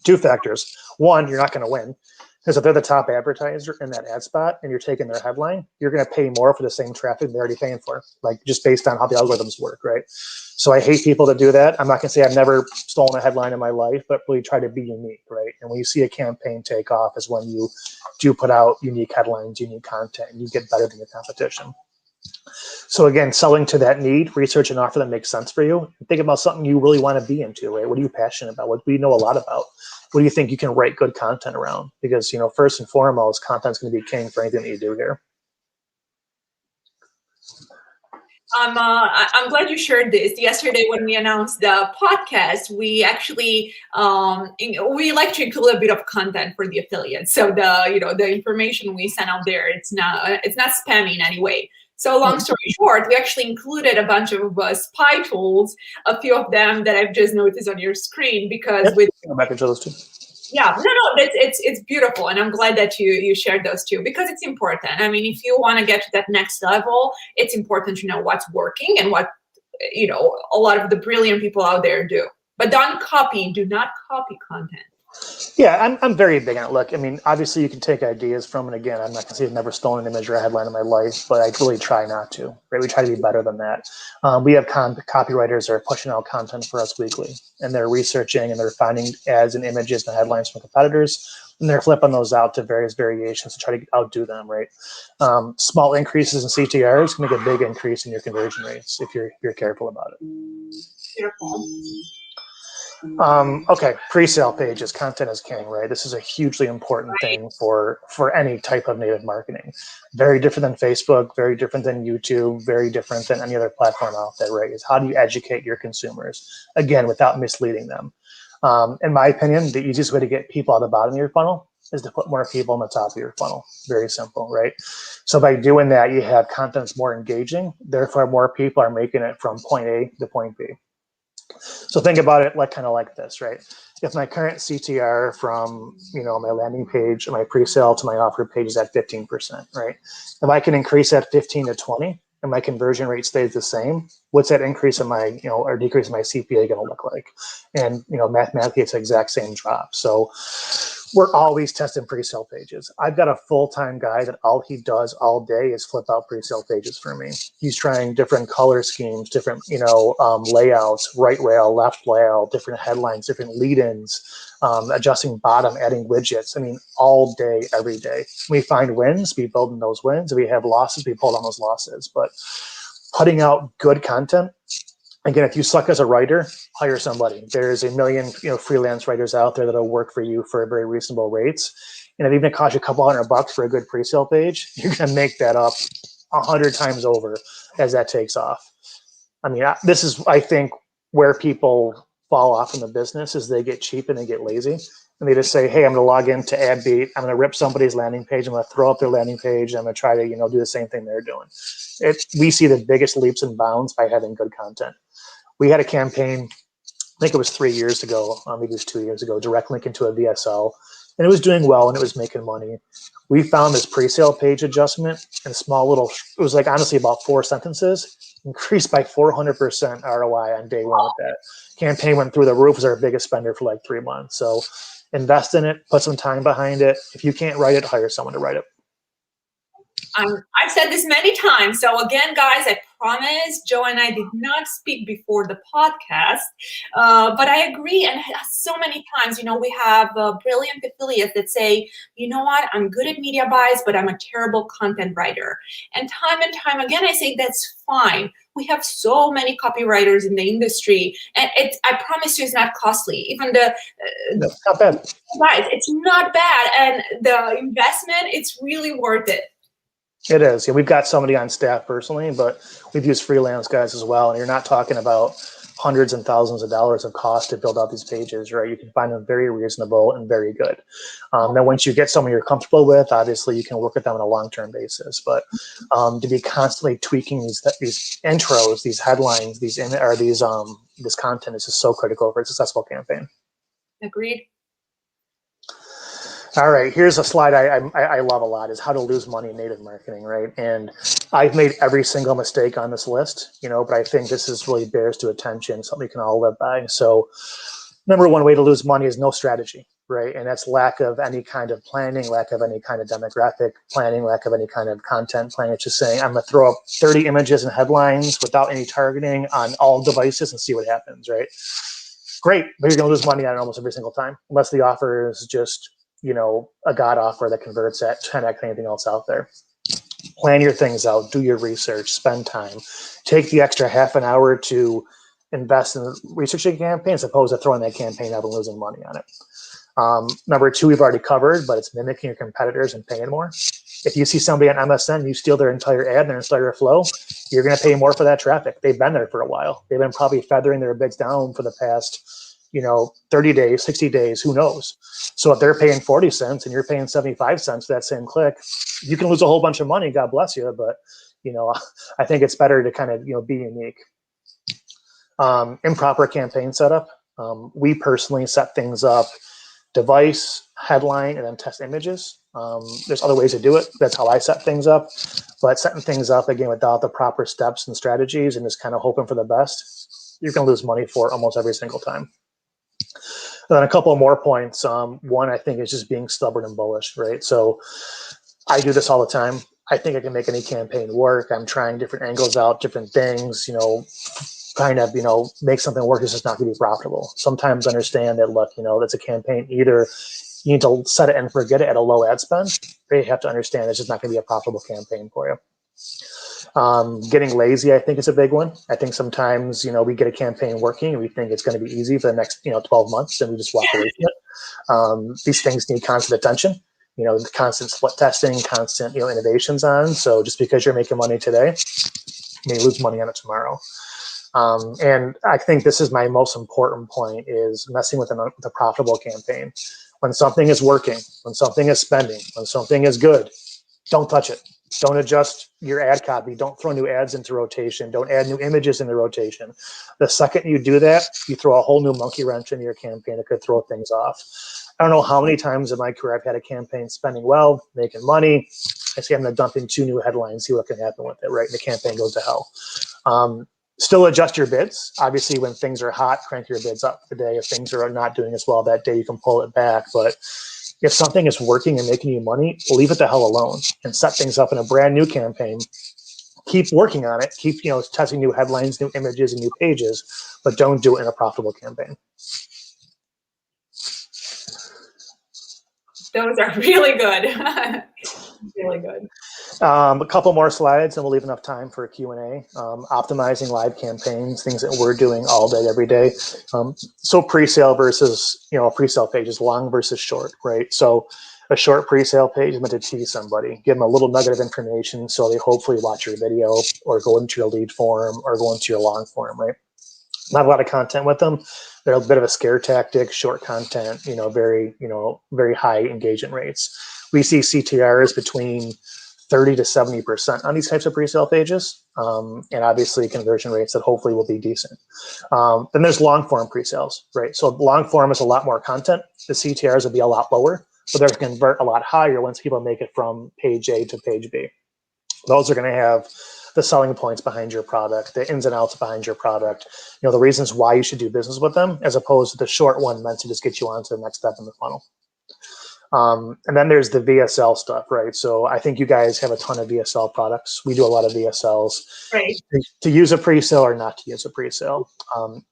2 factors. One, you're not going to win. Because if they're the top advertiser in that ad spot and you're taking their headline, you're going to pay more for the same traffic they're already paying for, like just based on how the algorithms work, right? So I hate people that do that. I'm not going to say I've never stolen a headline in my life, but really try to be unique, right? And when you see a campaign take off is when you do put out unique headlines, unique content, and you get better than your competition. So again, selling to that need, research an offer that makes sense for you. Think about something you really want to be into, right? What are you passionate about? What do you know a lot about? What do you think you can write good content around? Because, first and foremost, content's going to be king for anything that you do here. I'm glad you shared this. Yesterday, when we announced the podcast, we actually we like to include a bit of content for the affiliates. So the information we send out there, it's not spammy in any way. So long story short, we actually included a bunch of spy tools, a few of them that I've just noticed on your screen, because with Go back and show those two. yeah, no, it's beautiful, and I'm glad that you shared those two, because it's important. I mean, if you want to get to that next level, it's important to know what's working and what a lot of the brilliant people out there do. But do not copy content. Yeah, I'm very big on it. Look, I mean, obviously you can take ideas from it. Again, I'm not gonna say I've never stolen an image or a headline in my life, but I really try not to. Right, we try to be better than that. We have copywriters that are pushing out content for us weekly, and they're researching and they're finding ads and images and headlines from competitors, and they're flipping those out to various variations to try to outdo them. Right, small increases in CTRs can make a big increase in your conversion rates if you're careful about it. Beautiful. Okay, pre-sale pages, content is king, right? This is a hugely important thing for any type of native marketing. Very different than Facebook, very different than YouTube, very different than any other platform out there, right? Is how do you educate your consumers, again, without misleading them? In my opinion, the easiest way to get people at the bottom of your funnel is to put more people on the top of your funnel. Very simple, right? So by doing that, you have content that's more engaging, therefore more people are making it from point A to point B. So think about it kind of like this, right? If my current CTR from my landing page, my pre-sale to my offer page is at 15%, right? If I can increase that 15 to 20 and my conversion rate stays the same, what's that increase in my or decrease in my CPA going to look like? And mathematically, it's the exact same drop. So we're always testing pre-sale pages. I've got a full-time guy that all he does all day is flip out pre-sale pages for me. He's trying different color schemes, different layouts, right rail, left layout, different headlines, different lead-ins, adjusting bottom, adding widgets. I mean, all day, every day. We find wins, we build in those wins. If we have losses, we pull down those losses. But putting out good content, again, if you suck as a writer, hire somebody. There's a million freelance writers out there that'll work for you for very reasonable rates. And if even it costs you a couple $100 for a good pre-sale page, you're going to make that up 100 times over as that takes off. I mean, this is, I think, where people fall off in the business is they get cheap and they get lazy. And they just say, hey, I'm going to log into AdBeat. I'm going to rip somebody's landing page. I'm going to throw up their landing page. I'm going to try to do the same thing they're doing. We see the biggest leaps and bounds by having good content. We had a campaign, I think it was 3 years ago, maybe it was 2 years ago, direct link into a VSL, and it was doing well and it was making money. We found this pre-sale page adjustment and small little, it was like honestly about 4 sentences, increased by 400% ROI on day one with that. Campaign went through the roof, was our biggest spender for like 3 months. So invest in it, put some time behind it. If you can't write it, hire someone to write it. I've said this many times. So again, guys, I promise Joe and I did not speak before the podcast, but I agree. And so many times, we have brilliant affiliates that say, you know what, I'm good at media buys, but I'm a terrible content writer. And time again, I say that's fine. We have so many copywriters in the industry, and I promise you, it's not costly. Even No, not bad. Right, it's not bad, and the investment, it's really worth it. It is. Yeah, we've got somebody on staff personally, but we've used freelance guys as well. And you're not talking about hundreds and thousands of dollars of cost to build out these pages, right? You can find them very reasonable and very good. Then once you get someone you're comfortable with, obviously you can work with them on a long-term basis. But to be constantly tweaking these intros, these headlines, this content is just so critical for a successful campaign. Agreed. All right, here's a slide I love a lot, is how to lose money in native marketing, right? And I've made every single mistake on this list, but I think this is really bears to attention, something we can all live by. So number one way to lose money is no strategy, right? And that's lack of any kind of planning, lack of any kind of demographic planning, lack of any kind of content planning. It's just saying, I'm going to throw up 30 images and headlines without any targeting on all devices and see what happens, right? Great, but you're going to lose money on it almost every single time, unless the offer is just a God offer that converts at 10x anything else out there. Plan your things out, do your research, spend time. Take the extra half an hour to invest in researching a campaign as opposed to throwing that campaign out and losing money on it. Number two, we've already covered, but it's mimicking your competitors and paying more. If you see somebody on MSN, you steal their entire ad and their entire flow, you're going to pay more for that traffic. They've been there for a while. They've been probably feathering their bids down for the past, 30 days, 60 days, who knows? So if they're paying 40 cents and you're paying 75 cents for that same click, you can lose a whole bunch of money, God bless you. But, I think it's better to kind of, be unique. Improper campaign setup. We personally set things up device, headline, and then test images. There's other ways to do it. That's how I set things up. But setting things up, again, without the proper steps and strategies and just kind of hoping for the best, you're going to lose money for almost every single time. And then a couple more points. One, I think, is just being stubborn and bullish, right? So I do this all the time. I think I can make any campaign work. I'm trying different angles out, different things, kind of, make something work. It's just not going to be profitable. Sometimes understand that, look, that's a campaign. Either you need to set it and forget it at a low ad spend, or you have to understand it's just not going to be a profitable campaign for you. Getting lazy, I think, is a big one. I think sometimes, we get a campaign working and we think it's going to be easy for the next, 12 months, and we just walk away from it. These things need constant attention, constant split testing, constant, innovations on. So just because you're making money today, you may lose money on it tomorrow. And I think this is my most important point, is messing with a profitable campaign. When something is working, when something is spending, when something is good, don't touch it. Don't adjust your ad copy. Don't throw new ads into rotation. Don't add new images into rotation. The second you do that, you throw a whole new monkey wrench into your campaign that could throw things off. I don't know how many times in my career I've had a campaign spending well, making money. I say I'm going to dump in 2 new headlines, see what can happen with it, right? And the campaign goes to hell. Still adjust your bids. Obviously, when things are hot, crank your bids up the day. If things are not doing as well that day, you can pull it back. But if something is working and making you money, leave it the hell alone and set things up in a brand new campaign. Keep working on it. Keep, testing new headlines, new images, and new pages, but don't do it in a profitable campaign. Those are really good. Really good. A couple more slides and we'll leave enough time for a Q&A. Optimizing live campaigns, things that we're doing all day, every day. So pre-sale versus, a pre-sale page is long versus short, right? So a short pre-sale page is meant to tease somebody, give them a little nugget of information so they hopefully watch your video or go into your lead form or go into your long form, right? Not a lot of content with them. They're a bit of a scare tactic, short content, very high engagement rates. We see CTRs between 30 to 70% on these types of pre-sale pages, and obviously conversion rates that hopefully will be decent. Then there's long form pre-sales, right? So long form is a lot more content. The CTRs will be a lot lower, but they're going to convert a lot higher once people make it from page A to page B. Those are going to have the selling points behind your product, the ins and outs behind your product, the reasons why you should do business with them, as opposed to the short one meant to just get you on to the next step in the funnel. And then there's the VSL stuff, right? So I think you guys have a ton of VSL products. We do a lot of VSLs. Right. To use a pre-sale or not to use a pre-sale.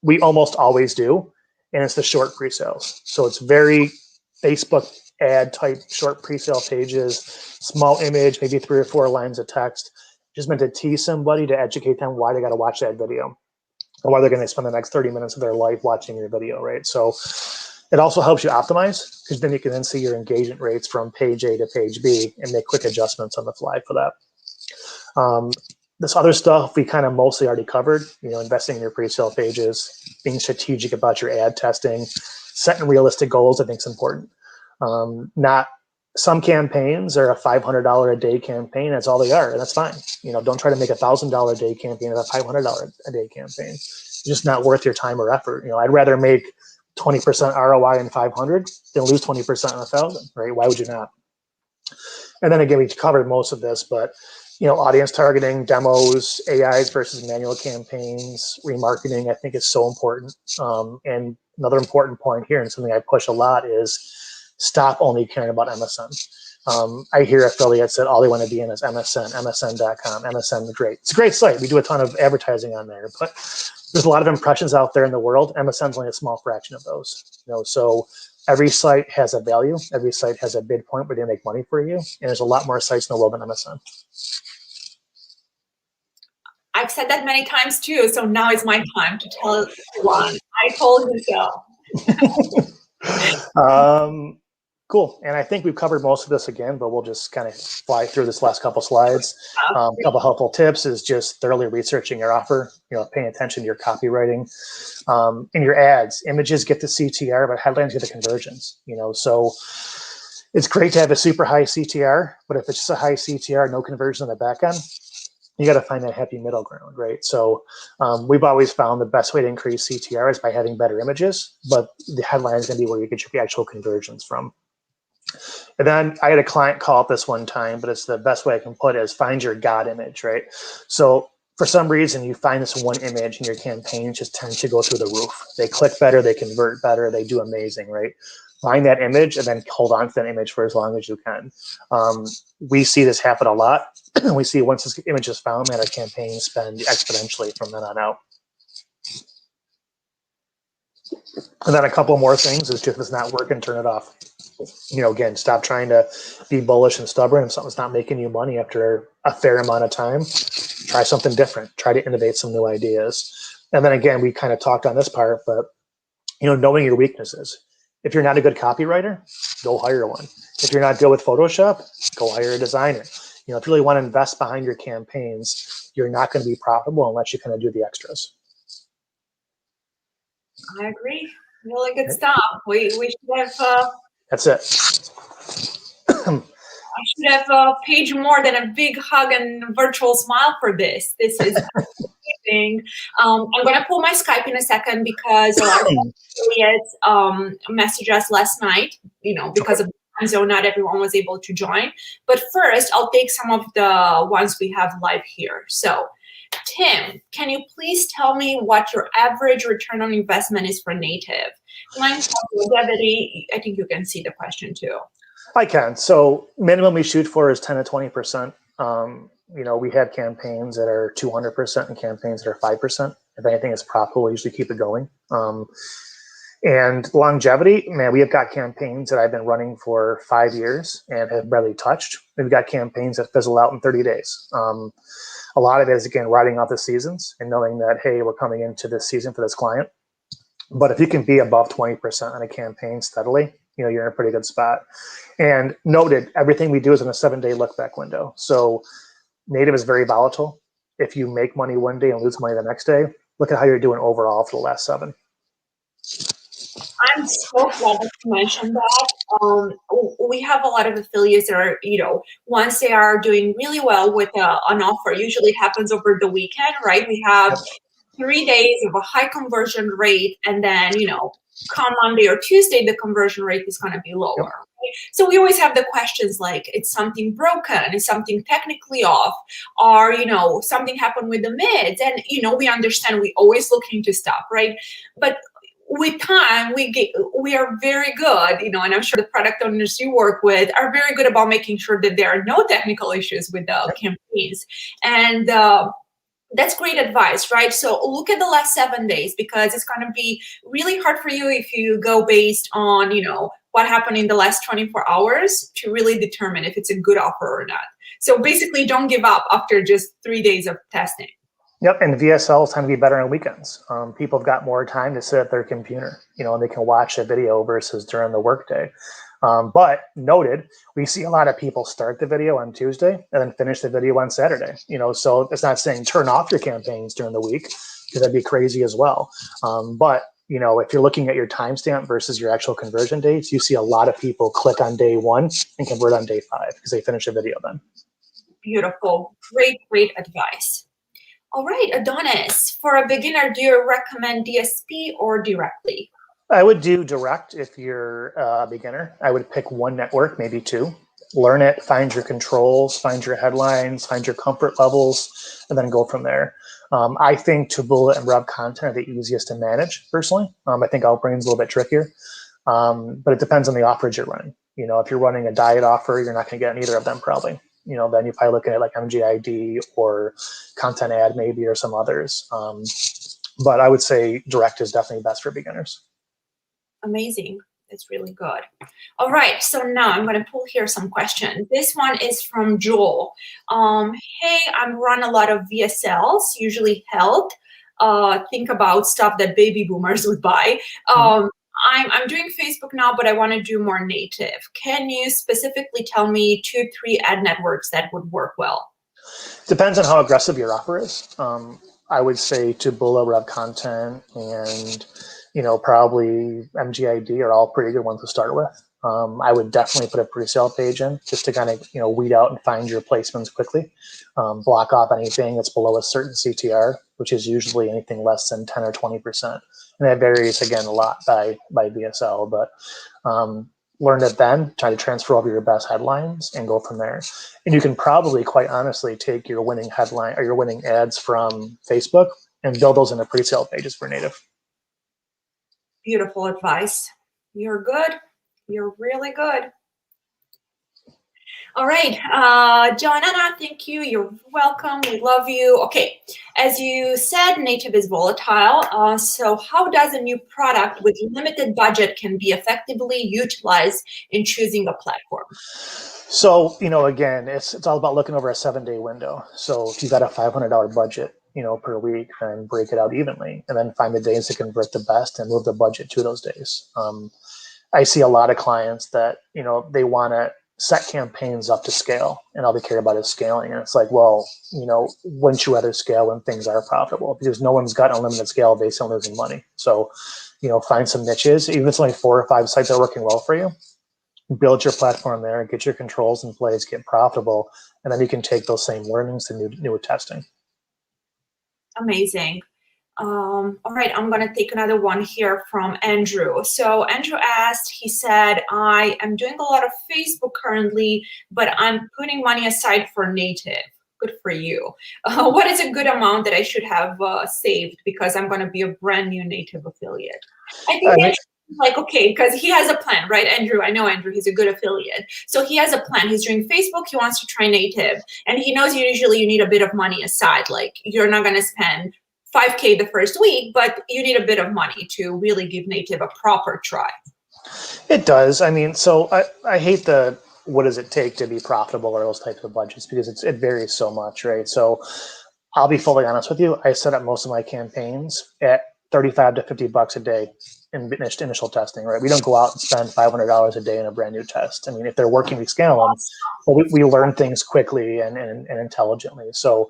We almost always do, and it's the short pre-sales. So it's very Facebook ad type short pre-sale pages, small image, maybe 3 or 4 lines of text, just meant to tease somebody to educate them why they got to watch that video or why they're going to spend the next 30 minutes of their life watching your video, right? So it also helps you optimize, because then you can then see your engagement rates from page A to page B and make quick adjustments on the fly for that. This other stuff we kind of mostly already covered, investing in your pre-sale pages, being strategic about your ad testing, setting realistic goals, I think is important. Not some campaigns are a $500 a day campaign. That's all they are, and that's fine. Don't try to make $1,000 a day campaign of a $500 a day campaign. It's just not worth your time or effort. I'd rather make 20% ROI in 500 than lose 20% on 1,000, right? Why would you not? And then again, we covered most of this, but audience targeting, demos, AIs versus manual campaigns, remarketing, I think is so important. And another important point here, and something I push a lot, is stop only caring about MSN. I hear affiliates that all they want to be in is MSN, MSN.com, MSN, great. It's a great site. We do a ton of advertising on there, but there's a lot of impressions out there in the world. MSN's only a small fraction of those. So every site has a value. Every site has a bid point where they make money for you. And there's a lot more sites in the world than MSN. I've said that many times too. So now it's my time to tell everyone. I told you so. Cool. And I think we've covered most of this again, but we'll just kind of fly through this last couple slides. A couple helpful tips is just thoroughly researching your offer, paying attention to your copywriting. In your ads, images get the CTR, but headlines get the conversions, so it's great to have a super high CTR, but if it's just a high CTR, no conversion on the back end, you got to find that happy middle ground, right? So we've always found the best way to increase CTR is by having better images, but the headline is going to be where you get your actual conversions from. And then I had a client call it this one time, but it's the best way I can put it is find your God image, right? So for some reason, you find this one image and your campaign just tends to go through the roof. They click better, they convert better, they do amazing, right? Find that image and then hold on to that image for as long as you can. We see this happen a lot. We see once this image is found, that our campaigns spend exponentially from then on out. And then a couple more things is just if it's not working, turn it off. Again, stop trying to be bullish and stubborn. If something's not making you money after a fair amount of time, try something different. Try to innovate some new ideas. And then again, we kind of talked on this part, but knowing your weaknesses. If you're not a good copywriter, go hire one. If you're not good with Photoshop, go hire a designer. If you really want to invest behind your campaigns, you're not going to be profitable unless you kind of do the extras. I agree. Really good stuff. We should have. That's it. I should have paid more than a big hug and virtual smile for this. This is amazing. I'm going to pull my Skype in a second because a lot of affiliates messaged us last night, because of the time zone, not everyone was able to join. But first, I'll take some of the ones we have live here. So, Tim, can you please tell me what your average return on investment is for native? Mine's longevity. I think you can see the question too. I can. So minimum we shoot for is 10 to 20%. We have campaigns that are 200% and campaigns that are 5%. If anything is profitable, we usually keep it going. And longevity, man, we have got campaigns that I've been running for 5 years and have barely touched. We've got campaigns that fizzle out in 30 days. A lot of it is, again, riding out the seasons and knowing that, hey, we're coming into this season for this client. But if you can be above 20% on a campaign steadily, you're in a pretty good spot. And noted, everything we do is in a 7-day look back window. So native is very volatile. If you make money one day and lose money the next day, look at how you're doing overall for the last 7. I'm so glad that you mentioned that. We have a lot of affiliates that are, once they are doing really well with an offer, usually happens over the weekend, right? We have 3 days of a high conversion rate, and then, come Monday or Tuesday, the conversion rate is going to be lower. Right? So we always have the questions like, is something broken? Is something technically off? Or, something happened with the mids? And, we understand we always look into stuff, right? But with time, we are very good, and I'm sure the product owners you work with are very good about making sure that there are no technical issues with the campaigns. And that's great advice, right? So look at the last 7 days, because it's going to be really hard for you if you go based on, what happened in the last 24 hours to really determine if it's a good offer or not. So basically, don't give up after just 3 days of testing. Yep, and VSLs tend to be better on weekends. People have got more time to sit at their computer, and they can watch a video versus during the workday. But noted, we see a lot of people start the video on Tuesday and then finish the video on Saturday. So it's not saying turn off your campaigns during the week, because that'd be crazy as well. But if you're looking at your timestamp versus your actual conversion dates, you see a lot of people click on day 1 and convert on day 5 because they finish the video then. Beautiful, great advice. All right, Adonis, for a beginner, do you recommend DSP or directly? I would do direct if you're a beginner. I would pick one network, maybe 2. Learn it, find your controls, find your headlines, find your comfort levels, and then go from there. I think taboola and Rev content are the easiest to manage, personally. I think Outbrain's a little bit trickier, but it depends on the offers you're running. If you're running a diet offer, you're not going to get either of them probably. Then you're probably looking at like MGID or content ad maybe, or some others. But I would say direct is definitely best for beginners. Amazing. It's really good. All right. So now I'm going to pull here some questions. This one is from Joel. Hey, I run a lot of VSLs, usually health. Think about stuff that baby boomers would buy. I'm doing Facebook now, but I want to do more native. Can you specifically tell me 2-3 ad networks that would work well? Depends on how aggressive your offer is. I would say Taboola, Rev Content, and probably MGID are all pretty good ones to start with. I would definitely put a pre-sale page in just to kind of weed out and find your placements quickly. Block off anything that's below a certain CTR, which is usually anything less than 10 or 20%, and that varies again a lot by BSL. But learn it then, try to transfer over your best headlines and go from there. And you can probably, quite honestly, take your winning headline or your winning ads from Facebook and build those into pre-sale pages for native. Beautiful advice. You're good. You're really good. All right, Joanna, thank you. You're welcome. We love you. Okay, as you said, native is volatile. So how does a new product with limited budget can be effectively utilized in choosing a platform? So, again, it's all about looking over a 7-day window. So if you've got a $500 budget, per week, then break it out evenly and then find the days to convert the best and move the budget to those days. I see a lot of clients that, they want to set campaigns up to scale and all they care about is scaling. And it's like, well, wouldn't you rather scale when things are profitable? Because no one's got unlimited scale based on losing money. So, find some niches, even if it's only 4 or 5 sites that are working well for you, build your platform there, get your controls in place, get profitable, and then you can take those same learnings to new testing. Amazing. All right, I'm going to take another one here from Andrew. So Andrew asked, he said, I am doing a lot of Facebook currently, but I'm putting money aside for native. Good for you. What is a good amount that I should have saved because I'm going to be a brand new native affiliate? I think like, okay, because he has a plan, right, Andrew? I know Andrew, he's a good affiliate. So he has a plan. He's doing Facebook. He wants to try native. And he knows usually you need a bit of money aside. Like you're not going to spend $5K the first week, but you need a bit of money to really give native a proper try. It does. I mean, so I hate the what does it take to be profitable or those types of budgets because it varies so much, right? So I'll be fully honest with you. I set up most of my campaigns at $35 to $50 a day in initial testing, right? We don't go out and spend $500 a day in a brand new test. I mean, if they're working, we scale them, but we learn things quickly and intelligently. So,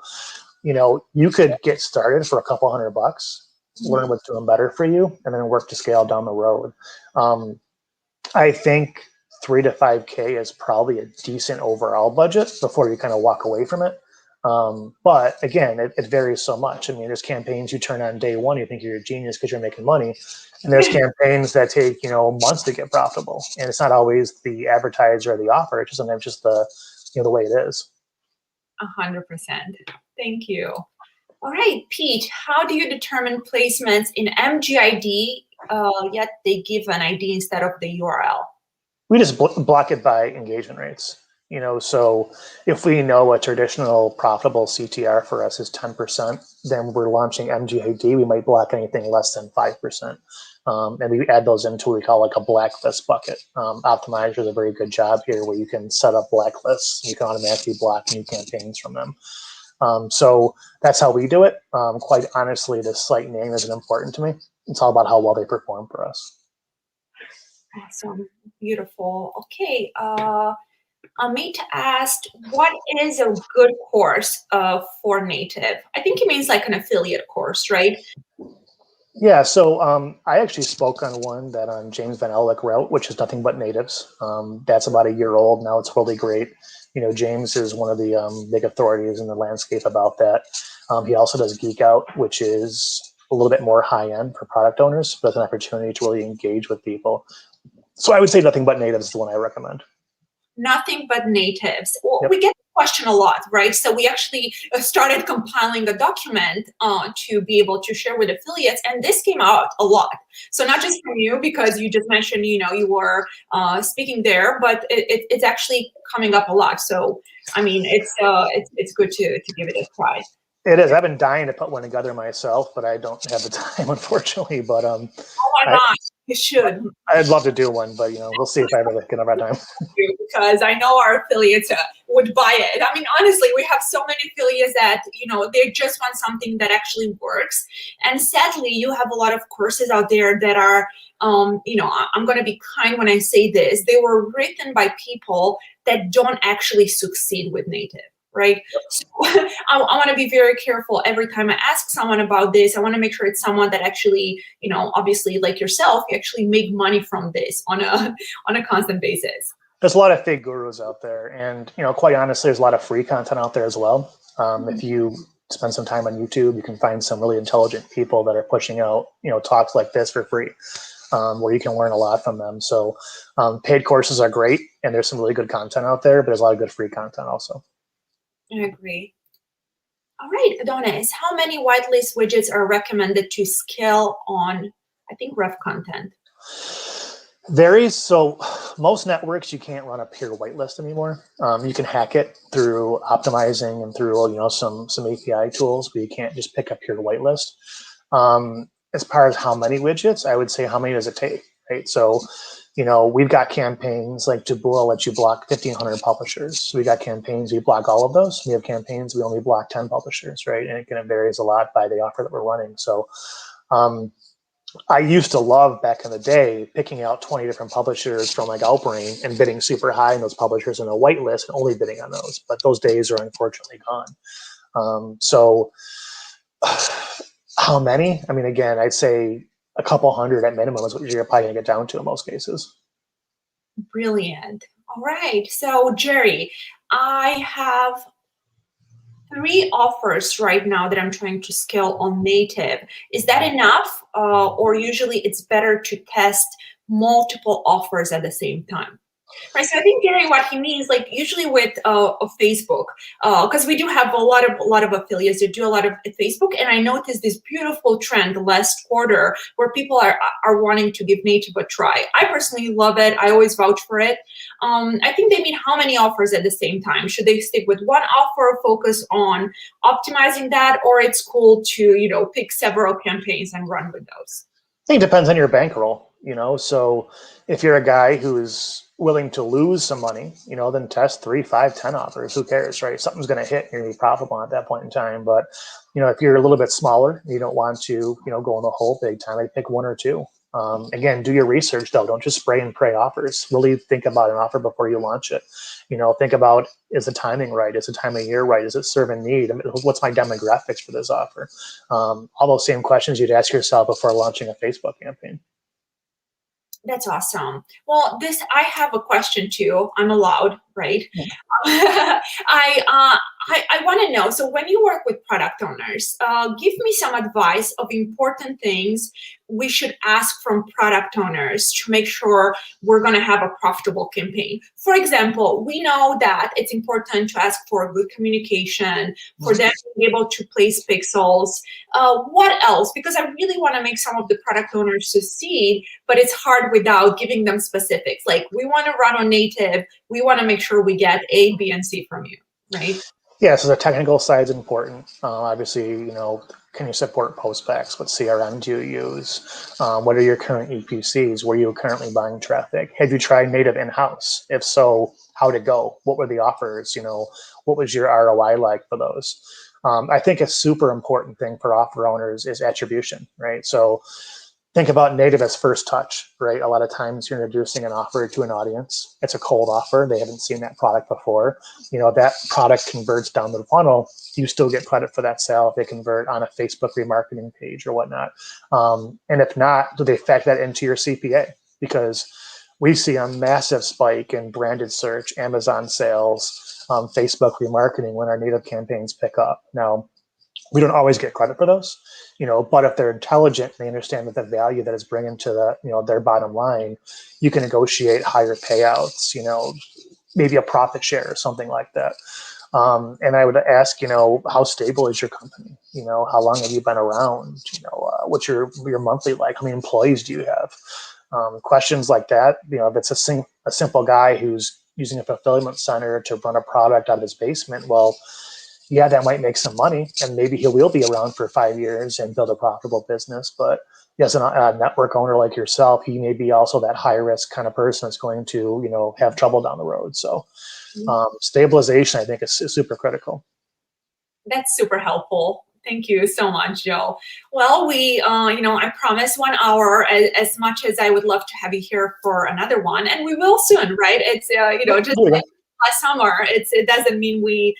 you could get started for a couple $100, learn what's doing better for you, and then work to scale down the road. I think 3 to 5K is probably a decent overall budget before you kind of walk away from it. But again, it varies so much. I mean, there's campaigns you turn on day one, you think you're a genius because you're making money. And there's campaigns that take, months to get profitable. And it's not always the advertiser or the offer, it's just sometimes just the way it is. 100%. Thank you. All right, Pete, how do you determine placements in MGID, yet they give an ID instead of the URL? We just block it by engagement rates. So if we know a traditional profitable CTR for us is 10%, then we're launching MGID, we might block anything less than 5%. And we add those into what we call like a blacklist bucket. Optimizer does a very good job here where you can set up blacklists. You can automatically block new campaigns from them. So that's how we do it. Quite honestly, the site name isn't important to me. It's all about how well they perform for us. Awesome. Beautiful. Okay. Amit asked, what is a good course for native? I think he means like an affiliate course, right? Yeah, so I actually spoke on one that James Van Ellick wrote, which is nothing but natives. That's about a year old now. It's really great. James is one of the big authorities in the landscape about that. He also does Geek Out, which is a little bit more high end for product owners, but it's an opportunity to really engage with people. So I would say nothing but natives is the one I recommend. Nothing but natives. Well, Yep. We get the question a lot, right? So we actually started compiling a document to be able to share with affiliates, and this came out a lot. So not just from you, because you just mentioned, you were speaking there, but it's actually coming up a lot. So I mean, it's good to give it a try. It is. I've been dying to put one together myself, but I don't have the time, unfortunately. But Oh my gosh, You should. I'd love to do one, but we'll see if I ever get enough time. Because I know our affiliates would buy it. I mean, honestly, we have so many affiliates that, they just want something that actually works. And sadly, you have a lot of courses out there that are, I'm going to be kind when I say this, they were written by people that don't actually succeed with native. Right? So I want to be very careful every time I ask someone about this. I want to make sure it's someone that actually, obviously like yourself, you actually make money from this on a constant basis. There's a lot of fake gurus out there, and quite honestly, there's a lot of free content out there as well. If you spend some time on YouTube, you can find some really intelligent people that are pushing out talks like this for free, where you can learn a lot from them. So paid courses are great, and there's some really good content out there, but there's a lot of good free content also. I agree. All right, Adonis, how many whitelist widgets are recommended to scale on, I think, ref content? Varies. So most networks, you can't run a pure whitelist anymore. You can hack it through optimizing and through some API tools, but you can't just pick a pure whitelist. As far as how many widgets, I would say how many does it take, right? So we've got campaigns like Taboola lets you block 1,500 publishers. So we got campaigns, we block all of those. We have campaigns, we only block 10 publishers, right? And it kind of varies a lot by the offer that we're running. So I used to love back in the day picking out 20 different publishers from like Outbrain and bidding super high in those publishers in a whitelist and only bidding on those. But those days are unfortunately gone. So how many? I mean, again, I'd say a couple hundred at minimum is what you're probably going to get down to in most cases. Brilliant. All right. So, Jerry, I have 3 offers right now that I'm trying to scale on native. Is that enough? Or usually it's better to test multiple offers at the same time? Right, so I think Gary, what he means, like usually with Facebook, because we do have a lot of affiliates that do a lot of Facebook, and I noticed this beautiful trend last quarter where people are wanting to give native a try. I personally love it. I always vouch for it. I think they mean how many offers at the same time? Should they stick with one offer, focus on optimizing that, or it's cool to pick several campaigns and run with those? I think it depends on your bankroll. So if you're a guy who is willing to lose some money, then test 3, 5, 10 offers. Who cares, right? Something's going to hit and you're going to be profitable at that point in time. But, if you're a little bit smaller, you don't want to, go in the hole big time. I'd pick 1 or 2. Again, do your research though. Don't just spray and pray offers. Really think about an offer before you launch it. Think about, is the timing right? Is the time of year right? Is it serving need? I mean, what's my demographics for this offer? All those same questions you'd ask yourself before launching a Facebook campaign. That's awesome. Well, I have a question too. I'm allowed, right? I want to know, so when you work with product owners, give me some advice of important things we should ask from product owners to make sure we're going to have a profitable campaign. For example, we know that it's important to ask for good communication, for them to be able to place pixels. What else? Because I really want to make some of the product owners succeed, but it's hard without giving them specifics. Like, we want to run on native. We want to make sure we get A, B, and C from you, right? Yeah, so the technical side is important. Obviously, can you support postbacks? What CRM do you use? What are your current EPCs? Where are you currently buying traffic? Have you tried native in-house? If so, how'd it go? What were the offers? What was your ROI like for those? I think a super important thing for offer owners is attribution, right? So think about native as first touch, right? A lot of times you're introducing an offer to an audience. It's a cold offer. They haven't seen that product before. That product converts down the funnel. You still get credit for that sale if they convert on a Facebook remarketing page or whatnot. And if not, do they factor that into your CPA? Because we see a massive spike in branded search, Amazon sales, Facebook remarketing when our native campaigns pick up. Now, we don't always get credit for those, but if they're intelligent and they understand that the value that is bringing to the, their bottom line, you can negotiate higher payouts, maybe a profit share or something like that. And I would ask, how stable is your company? How long have you been around? What's your monthly like? How many employees do you have? Questions like that. If it's a simple guy who's using a fulfillment center to run a product out of his basement, well, yeah, that might make some money, and maybe he will be around for 5 years and build a profitable business. But as a network owner like yourself, he may be also that high risk kind of person that's going to, have trouble down the road. So stabilization, I think, is super critical. That's super helpful. Thank you so much, Joe. Well, we, I promise 1 hour, as much as I would love to have you here for another one, and we will soon, right? It's, just like last summer, it doesn't mean we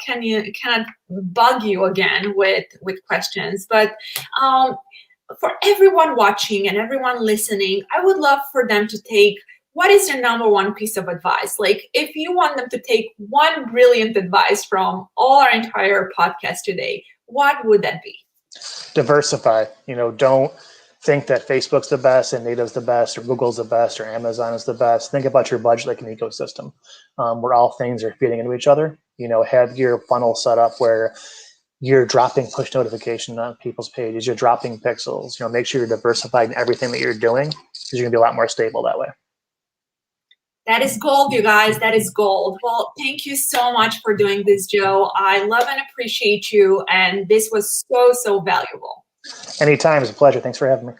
cannot bug you again with questions. But for everyone watching and everyone listening, I would love for them to take, what is your number one piece of advice? Like, if you want them to take one brilliant advice from all our entire podcast today, what would that be? Diversify. Don't think that Facebook's the best and native's the best or Google's the best or Amazon is the best. Think about your budget like an ecosystem, where all things are feeding into each other. Have your funnel set up where you're dropping push notification on people's pages, you're dropping pixels. Make sure you're diversified in everything that you're doing, because you're gonna be a lot more stable that way. That is gold, you guys. That is gold. Well, thank you so much for doing this, Joe. I love and appreciate you, and this was so valuable. Anytime. It's a pleasure. Thanks for having me.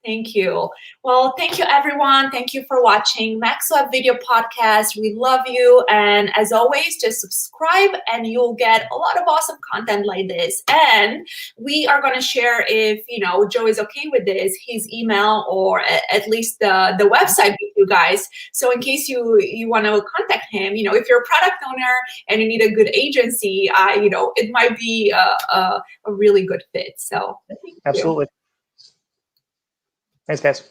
Thank you. Well, thank you, everyone. Thank you for watching MaxWeb Video Podcast. We love you. And as always, just subscribe and you'll get a lot of awesome content like this. And we are going to share, if Joe is okay with this, his email or at least the website with you guys. So in case you want to contact him, if you're a product owner and you need a good agency, it might be a really good fit. So absolutely. Thanks, guys.